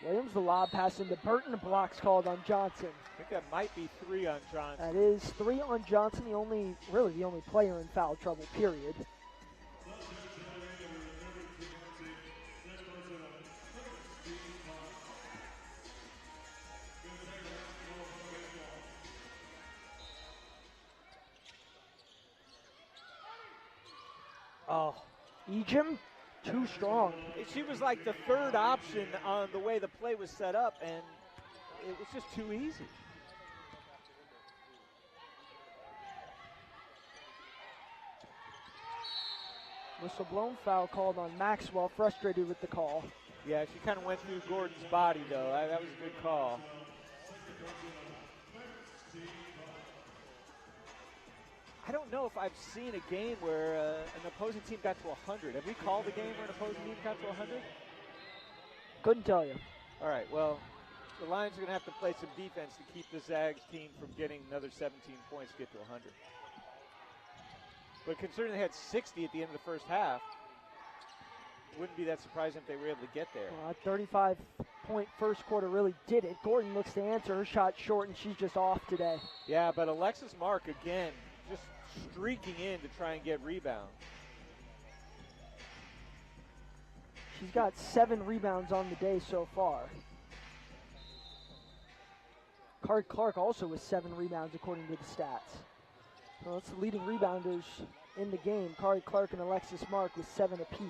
Williams, the lob pass into Burton, blocks called on Johnson. I think that might be three on Johnson. That is three on Johnson, the only player in foul trouble, period. Oh, Ejim, too strong. she was like the third option on the way the play was set up, and it was just too easy. Whistle blown, foul called on Maxwell, frustrated with the call. Yeah, she kind of went through Gordon's body, though. That was a good call. I don't know if I've seen a game where an opposing team got to 100. Have we called a game where an opposing team got to 100? Couldn't tell you. All right, well, the Lions are going to have to play some defense to keep the Zags team from getting another 17 points to get to 100. But considering they had 60 at the end of the first half, it wouldn't be that surprising if they were able to get there. Well, that 35-point first quarter really did it. Gordon looks to answer. Her shot short, and she's just off today. Yeah, but Alexis Mark, again, just streaking in to try and get rebounds. She's got 7 rebounds on the day so far. Kari Clark also with 7 rebounds according to the stats. Well, that's the leading rebounders in the game. Kari Clark and Alexis Mark with 7 apiece.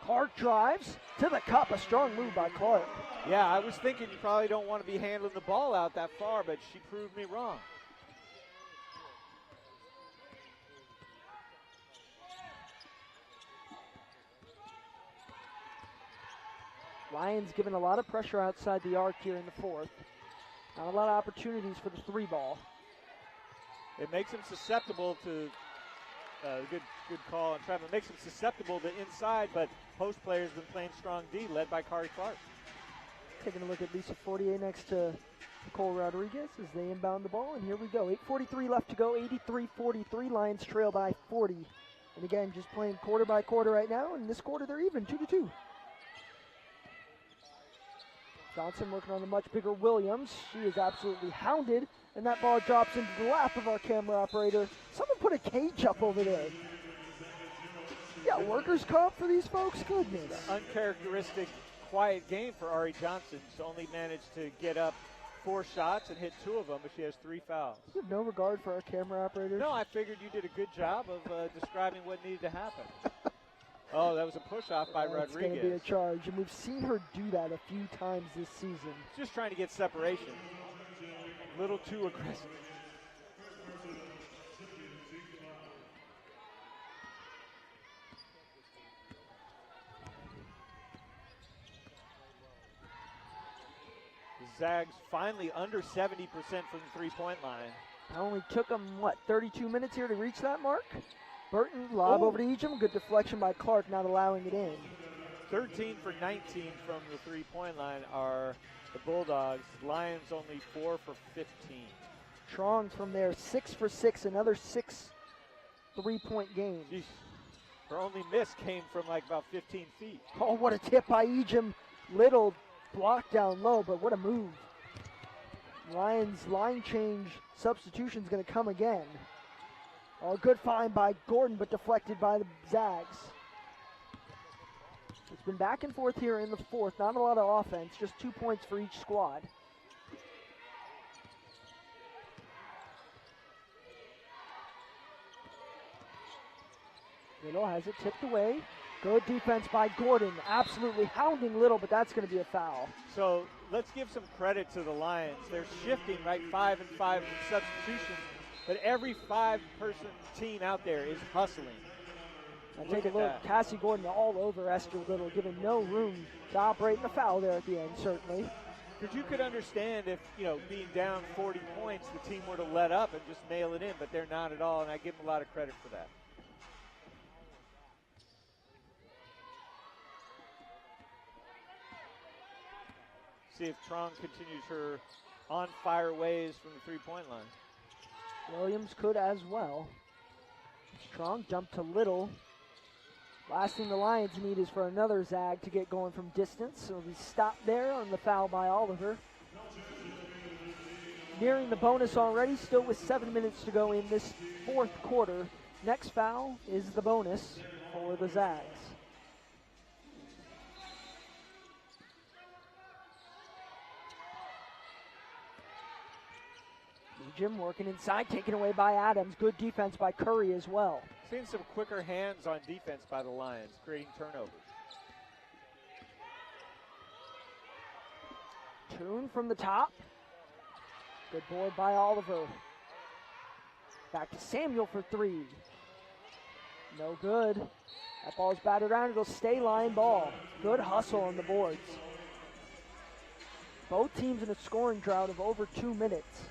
Clark drives to the cup. A strong move by Clark. Yeah, I was thinking you probably don't want to be handling the ball out that far, but she proved me wrong. Lions given a lot of pressure outside the arc here in the fourth. Not a lot of opportunities for the 3 ball. It makes them susceptible to good call on Trevor. It makes them susceptible to inside, but post players been playing strong D, led by Kari Clark. Taking a look at Lisa Fortier next to Nicole Rodriguez as they inbound the ball, and here we go. 8:43 left to go, 83-43. Lions trail by 40. And again, just playing quarter by quarter right now, and this quarter they're even, 2-2. Johnson working on the much bigger Williams. She is absolutely hounded, and that ball drops into the lap of our camera operator. Someone put a cage up over there. Yeah, workers' comp for these folks? Goodness. Uncharacteristic, quiet game for Ari Johnson. She's only managed to get up 4 shots and hit 2 of them, but she has 3 fouls. You have no regard for our camera operators? No, I figured you did a good job of describing what needed to happen. Oh, that was a push-off by Rodriguez. It's going to be a charge, and we've seen her do that a few times this season. Just trying to get separation. A little too aggressive. The Zags finally under 70% from the 3-point line. It only took them, 32 minutes here to reach that mark? Burton, lob over to Ejim. Good deflection by Clark, not allowing it in. 13 for 19 from the 3-point line are the Bulldogs. Lions only 4 for 15. Strong from there, 6 for 6, another 6 3-point game. Jeez. Her only miss came from about 15 feet. Oh, what a tip by Ejim. Little block down low, but what a move. Lions line change substitution's going to come again. Oh, good find by Gordon, but deflected by the Zags. It's been back and forth here in the fourth. Not a lot of offense, just 2 points for each squad. Little has it tipped away. Good defense by Gordon. Absolutely hounding Little, but that's going to be a foul. So let's give some credit to the Lions. They're shifting, 5 and 5 in substitutions, but every 5-person team out there is hustling. Now take a look. Cassie Gordon all over Esther Little, giving no room to operate in the foul there at the end, certainly. Because you could understand if, being down 40 points, the team were to let up and just nail it in, but they're not at all, and I give them a lot of credit for that. See if Trong continues her on-fire ways from the 3-point line. Williams could as well. Strong jump to Little. Last thing the Lions need is for another Zag to get going from distance. So we stopped there on the foul by Oliver. Nearing the bonus already, still with 7 minutes to go in this fourth quarter. Next foul is the bonus for the Zags. Jim working inside, taken away by Adams. Good defense by Curry as well. Seeing some quicker hands on defense by the Lions, creating turnovers. Toon from the top. Good board by Oliver. Back to Samuel for 3. No good. That ball's batted around. It'll stay line ball. Good hustle on the boards. Both teams in a scoring drought of over 2 minutes.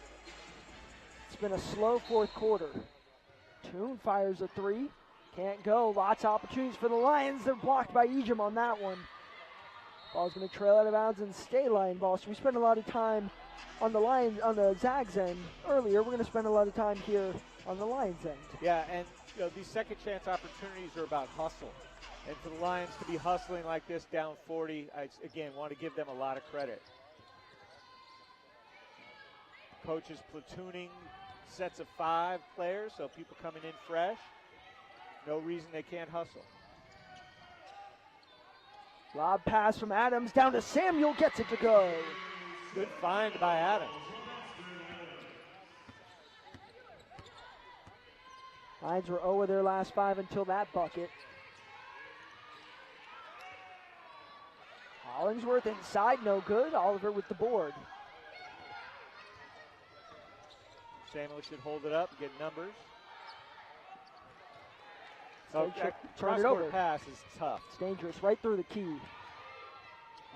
It's been a slow fourth quarter. Toon fires a 3. Can't go. Lots of opportunities for the Lions. They're blocked by Ejim on that one. Ball's going to trail out of bounds and stay line ball. So we spent a lot of time on the Lions, on the Zags end earlier. We're going to spend a lot of time here on the Lions end. Yeah, and these second chance opportunities are about hustle. And for the Lions to be hustling like this down 40, I, again, want to give them a lot of credit. Coach is platooning sets of 5 players, so people coming in fresh. No reason they can't hustle. Lob pass from Adams down to Samuel, gets it to go. Good find by Adams. Lions were 0 of their last 5 until that bucket. Hollingsworth inside, no good. Oliver with the board. Samuel should hold it up, get numbers. Turn Cross it court over. pass is tough. It's dangerous, right through the key.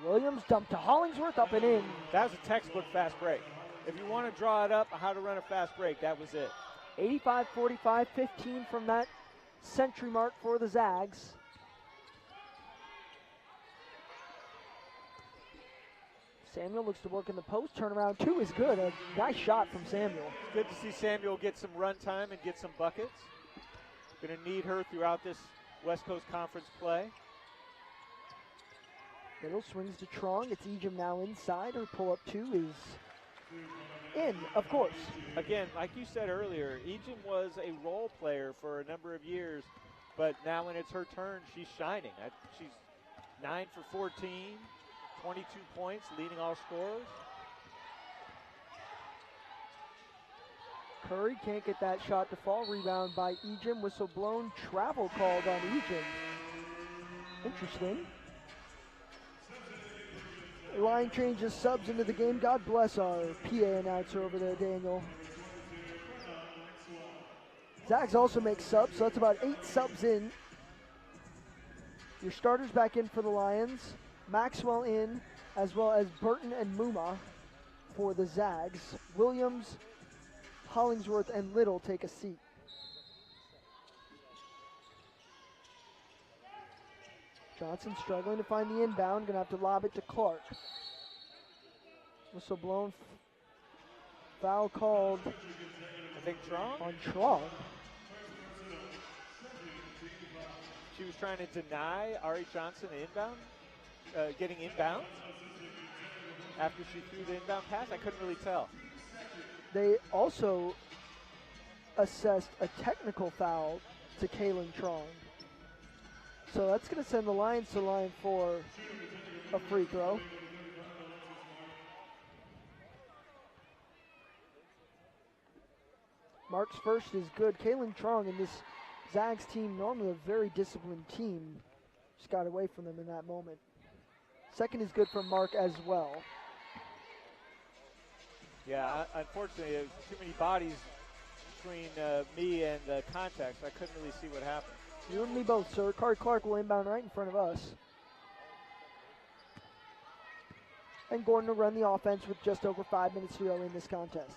Williams dumped to Hollingsworth, up and in. That was a textbook fast break. If you want to draw it up, how to run a fast break, that was it. 85-45, 15 from that century mark for the Zags. Samuel looks to work in the post. Turnaround 2 is good. A nice shot from Samuel. It's good to see Samuel get some run time and get some buckets. Going to need her throughout this West Coast Conference play. Middle swings to Trong. It's Ejim now inside. Her pull-up 2 is in, of course. Again, like you said earlier, Ejim was a role player for a number of years, but now when it's her turn, she's shining. She's 9 for 14, 22 points, leading all scorers. Curry can't get that shot to fall. Rebound by Ejim. Whistle blown. Travel called on Ejim. Interesting. Line changes subs into the game. God bless our PA announcer over there, Daniel. Zags also makes subs, so that's about 8 subs in. Your starters back in for the Lions. Maxwell in, as well as Burton and Muma for the Zags. Williams, Hollingsworth, and Little take a seat. Johnson struggling to find the inbound, gonna have to lob it to Clark. Whistle blown, foul called I think Trong? on Trong. She was trying to deny Ari Johnson the inbound, getting inbound after she threw the inbound pass. I couldn't really tell. They also assessed a technical foul to Kaylin Trong. So that's going to send the Lions to line for a free throw. Mark's first is good. Kaylin Trong and this Zags team, normally a very disciplined team, just got away from them in that moment. Second is good from Mark as well. Yeah, unfortunately, there's too many bodies between me and the contact, so I couldn't really see what happened. You and me both, sir. Kari Clark will inbound right in front of us. And Gordon will run the offense with just over 5 minutes to go in this contest.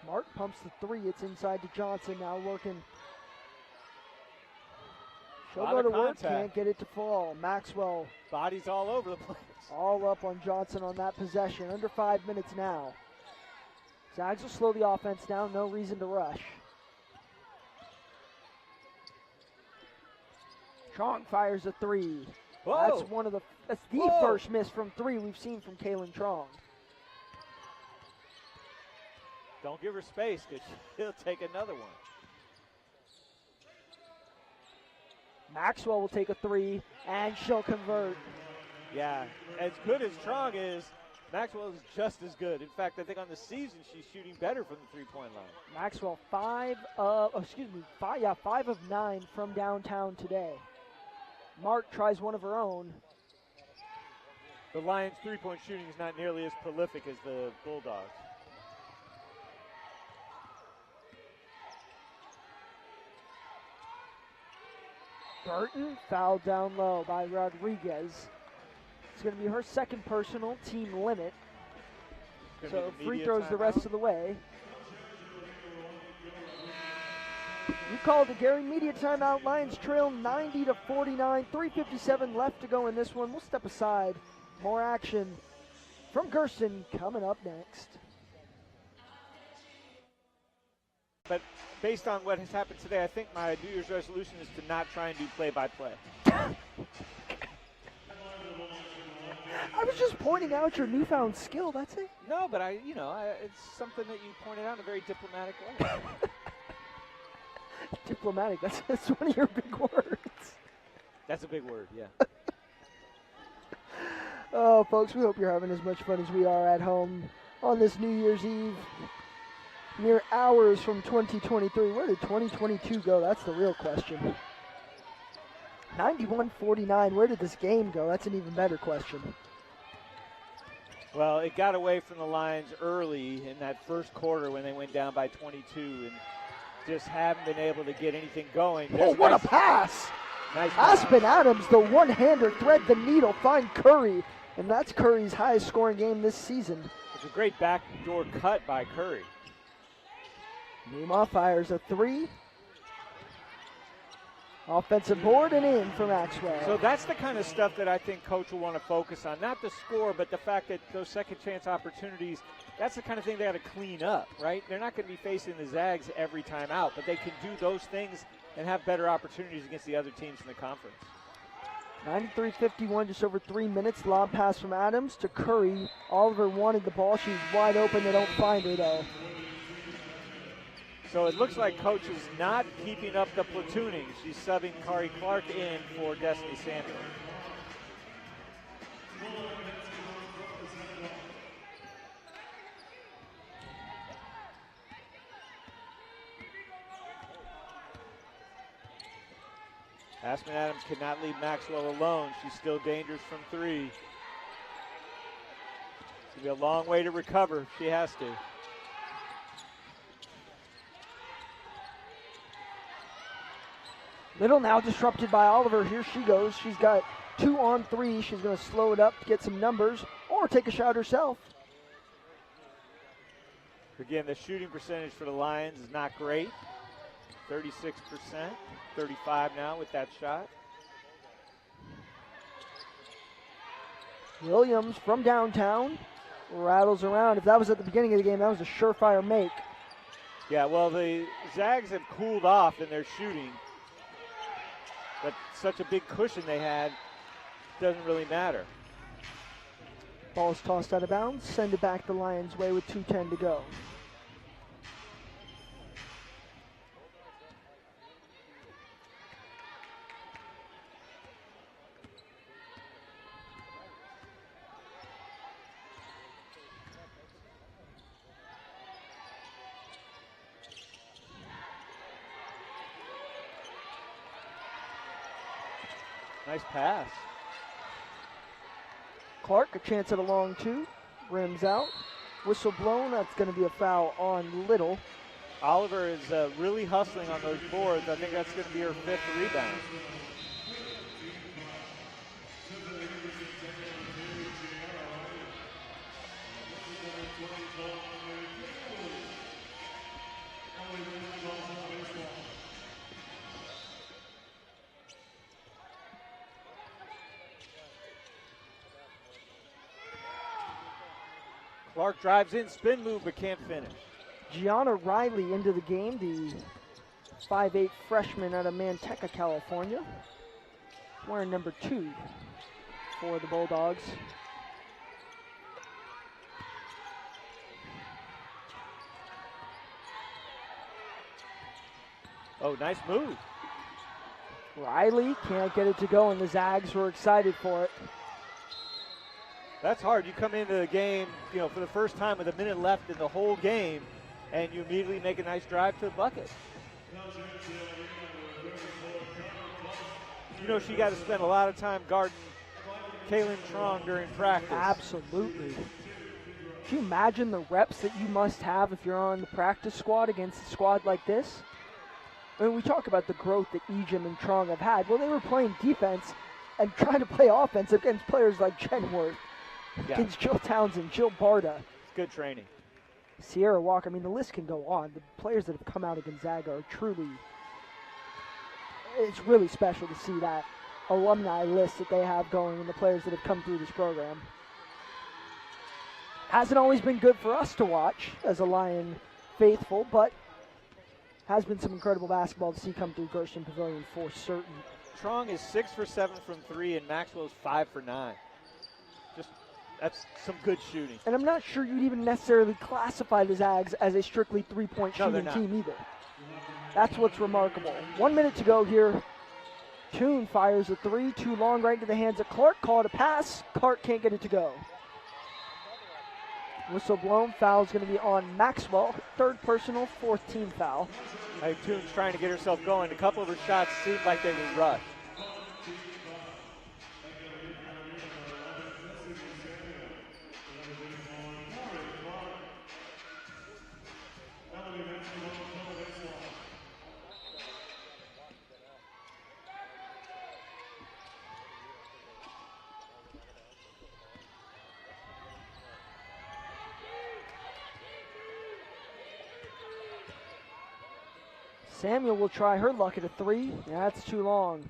Mark pumps the 3. It's inside to Johnson now working. She'll go to work, can't get it to fall. Maxwell. Bodies all over the place. All up on Johnson on that possession. Under 5 minutes now. Zags will slow the offense down, no reason to rush. Trong fires a 3. Whoa. That's the first miss from 3 we've seen from Kaylin Trong. Don't give her space, because she'll take another one. Maxwell will take a 3, and she'll convert. Yeah, as good as Trong is, Maxwell is just as good. In fact, I think on the season she's shooting better from the three-point line. Maxwell 5 of 9 from downtown today. Mark tries one of her own. The Lions' three-point shooting is not nearly as prolific as the Bulldogs. Burton fouled down low by Rodriguez. It's going to be her second personal, team limit. So free throws the rest of the way. You called the Gary media timeout. Lions trail 90-49. 3:57 left to go in this one. We'll step aside. More action from Gersten coming up next. But based on what has happened today, I think my New Year's resolution is to not try and do play-by-play. I was just pointing out your newfound skill, that's it. No, but it's something that you pointed out in a very diplomatic way. Diplomatic, that's one of your big words. That's a big word, yeah. Oh, folks, we hope you're having as much fun as we are at home on this New Year's Eve. Mere hours from 2023. Where did 2022 go? That's the real question. 91-49. Where did this game go? That's an even better question. Well, it got away from the Lions early in that first quarter when they went down by 22 and just haven't been able to get anything going. Oh, what a pass! Nice pass. Aspen Adams, the one-hander, thread the needle, find Curry. And that's Curry's highest scoring game this season. It's a great backdoor cut by Curry. Nima fires a three. Offensive board and in for Maxwell. So that's the kind of stuff that I think Coach will want to focus on. Not the score, but the fact that those second chance opportunities, that's the kind of thing they got to clean up, right? They're not going to be facing the Zags every time out, but they can do those things and have better opportunities against the other teams in the conference. 93-51, just over 3 minutes. Lob pass from Adams to Curry. Oliver wanted the ball. She's wide open. They don't find her, though. So it looks like Coach is not keeping up the platooning. She's subbing Kari Clark in for Destiny Samuel. Aspen Adams cannot leave Maxwell alone. She's still dangerous from three. It's going to be a long way to recover if she has to. Little now disrupted by Oliver. Here she goes. She's got 2 on 3. She's going to slow it up to get some numbers or take a shot herself. Again, the shooting percentage for the Lions is not great. 36%, 35 now with that shot. Williams from downtown rattles around. If that was at the beginning of the game, that was a surefire make. Yeah, well, the Zags have cooled off in their shooting. But such a big cushion they had doesn't really matter. Ball's tossed out of bounds. Send it back the Lions' way with 2:10 to go. Nice pass. Clark, a chance at a long two. Rims out. Whistle blown. That's going to be a foul on Little. Oliver is really hustling on those boards. I think that's going to be her 5th rebound. Clark drives in, spin move, but can't finish. Gianna Riley into the game, the 5'8" freshman out of Manteca, California. Wearing number 2 for the Bulldogs. Oh, nice move. Riley can't get it to go, and the Zags were excited for it. That's hard. You come into the game, for the first time with a minute left in the whole game, and you immediately make a nice drive to the bucket. She got to spend a lot of time guarding Kaylin Trong during practice. Absolutely. Can you imagine the reps that you must have if you're on the practice squad against a squad like this? I mean, we talk about the growth that Ejim and Trong have had. Well, they were playing defense and trying to play offense against players like Jen Worth. Yeah. Against Jill Townsend, Jill Barta. It's good training. Sierra Walker. I mean, the list can go on. The players that have come out of Gonzaga are truly, it's really special to see that alumni list that they have going and the players that have come through this program. Hasn't always been good for us to watch as a Lion faithful, but has been some incredible basketball to see come through Gersten Pavilion for certain. Trong is 6 for 7 from 3, and Maxwell's 5 for 9. That's some good shooting. And I'm not sure you'd even necessarily classify the Zags as a strictly three-point shooting team either. That's what's remarkable. 1 minute to go here. Toon fires a three, too long, right into the hands of Clark. Called a pass. Clark can't get it to go. Whistle blown. Foul is going to be on Maxwell. Third personal, fourth team foul. I think Toon's trying to get herself going. A couple of her shots seemed like they were rushed. Samuel will try her luck at a three. That's too long.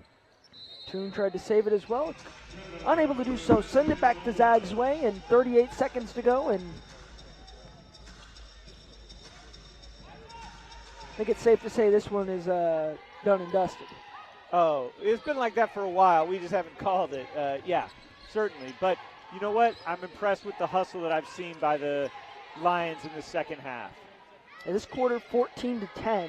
Toon tried to save it as well. Unable to do so. Send it back the Zags' way, and 38 seconds to go. And I think it's safe to say this one is done and dusted. Oh, it's been like that for a while. We just haven't called it. Yeah, certainly. But you know what? I'm impressed with the hustle that I've seen by the Lions in the second half. And this quarter, 14-10.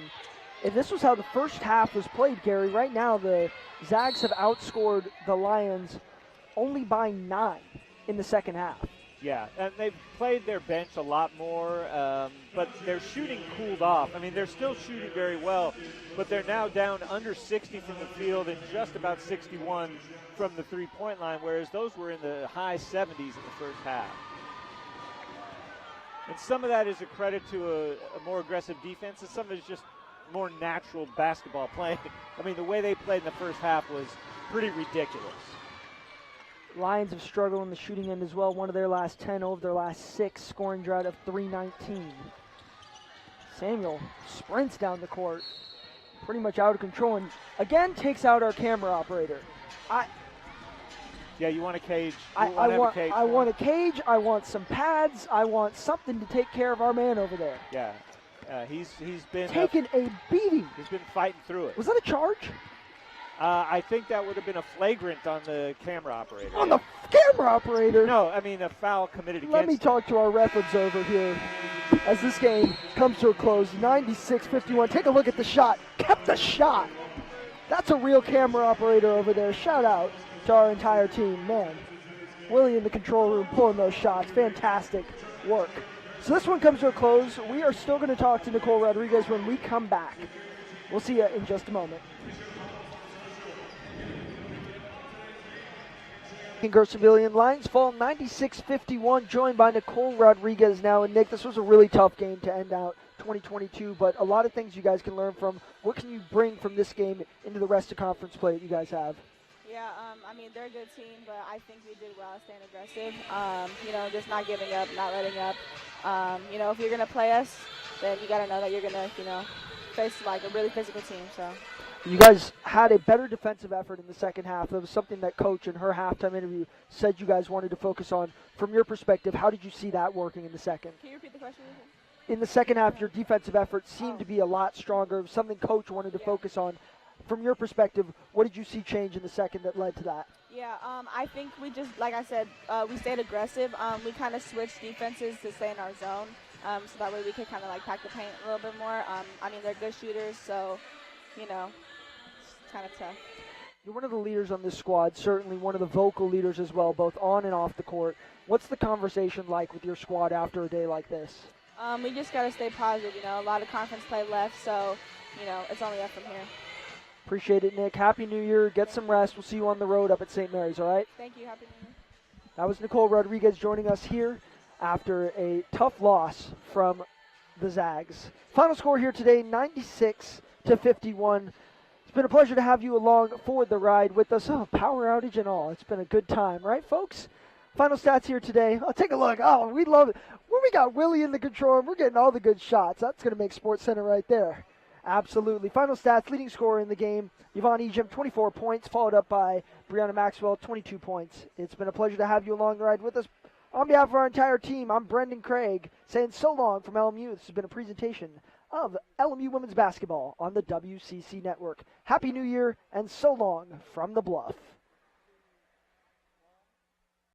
If this was how the first half was played, Gary, right now the Zags have outscored the Lions only by 9 in the second half. Yeah, and they've played their bench a lot more, but their shooting cooled off. I mean, they're still shooting very well, but they're now down under 60 from the field and just about 61 from the three-point line, whereas those were in the high 70s in the first half. And some of that is a credit to a more aggressive defense, and some of it is just more natural basketball playing. I mean, the way they played in the first half was pretty ridiculous. Lions have struggled on the shooting end as well. One of their last 10 over their last 6, scoring drought of 319. Samuel sprints down the court, pretty much out of control, and again takes out our camera operator. Yeah, you want a cage. I want a cage. I want some pads. I want something to take care of our man over there. Yeah. He's been taking a beating. He's been fighting through it. Was that a charge? I think that would have been a flagrant on the camera operator. On the camera operator? No, I mean a foul committed against Let me talk to our ref observer here as this game comes to a close. 96-51. Take a look at the shot. Kept the shot. That's a real camera operator over there. Shout out to our entire team. Man, Willie in the control room pulling those shots. Fantastic work. So this one comes to a close. We are still going to talk to Nicole Rodriguez when we come back. We'll see you in just a moment. Gerson Lions fall 96-51, joined by Nicole Rodriguez now. And Nick, this was a really tough game to end out 2022, but a lot of things you guys can learn from. What can you bring from this game into the rest of conference play that you guys have? Yeah, I mean, they're a good team, but I think we did well staying aggressive. Just not giving up, not letting up. If you're going to play us, then you got to know that you're going to, face like a really physical team. So. You guys had a better defensive effort in the second half. That was something that Coach in her halftime interview said you guys wanted to focus on. From your perspective, how did you see that working in the second? Can you repeat the question? In the second half, your defensive effort seemed to be a lot stronger, something Coach wanted to focus on. From your perspective, what did you see change in the second that led to that? Yeah, I think we just, like I said, we stayed aggressive. We kind of switched defenses to stay in our zone, so that way we could kind of like pack the paint a little bit more. They're good shooters, so, it's kind of tough. You're one of the leaders on this squad, certainly one of the vocal leaders as well, both on and off the court. What's the conversation like with your squad after a day like this? We just got to stay positive, a lot of conference play left, so, it's only up from here. Appreciate it, Nick. Happy New Year. Get some rest. We'll see you on the road up at St. Mary's, all right? Thank you. Happy New Year. That was Nicole Rodriguez joining us here after a tough loss from the Zags. Final score here today, 96-51. It's been a pleasure to have you along for the ride with us. Oh, power outage and all. It's been a good time, right, folks? Final stats here today. I'll take a look. Oh, we love it. When we got Willie in the control room, we're getting all the good shots. That's going to make SportsCenter right there. Absolutely. Final stats, leading scorer in the game, Yvonne Ejim, 24 points, followed up by Brianna Maxwell, 22 points. It's been a pleasure to have you along the ride with us. On behalf of our entire team, I'm Brendan Craig, saying so long from LMU. This has been a presentation of LMU Women's Basketball on the WCC Network. Happy New Year, and so long from the Bluff.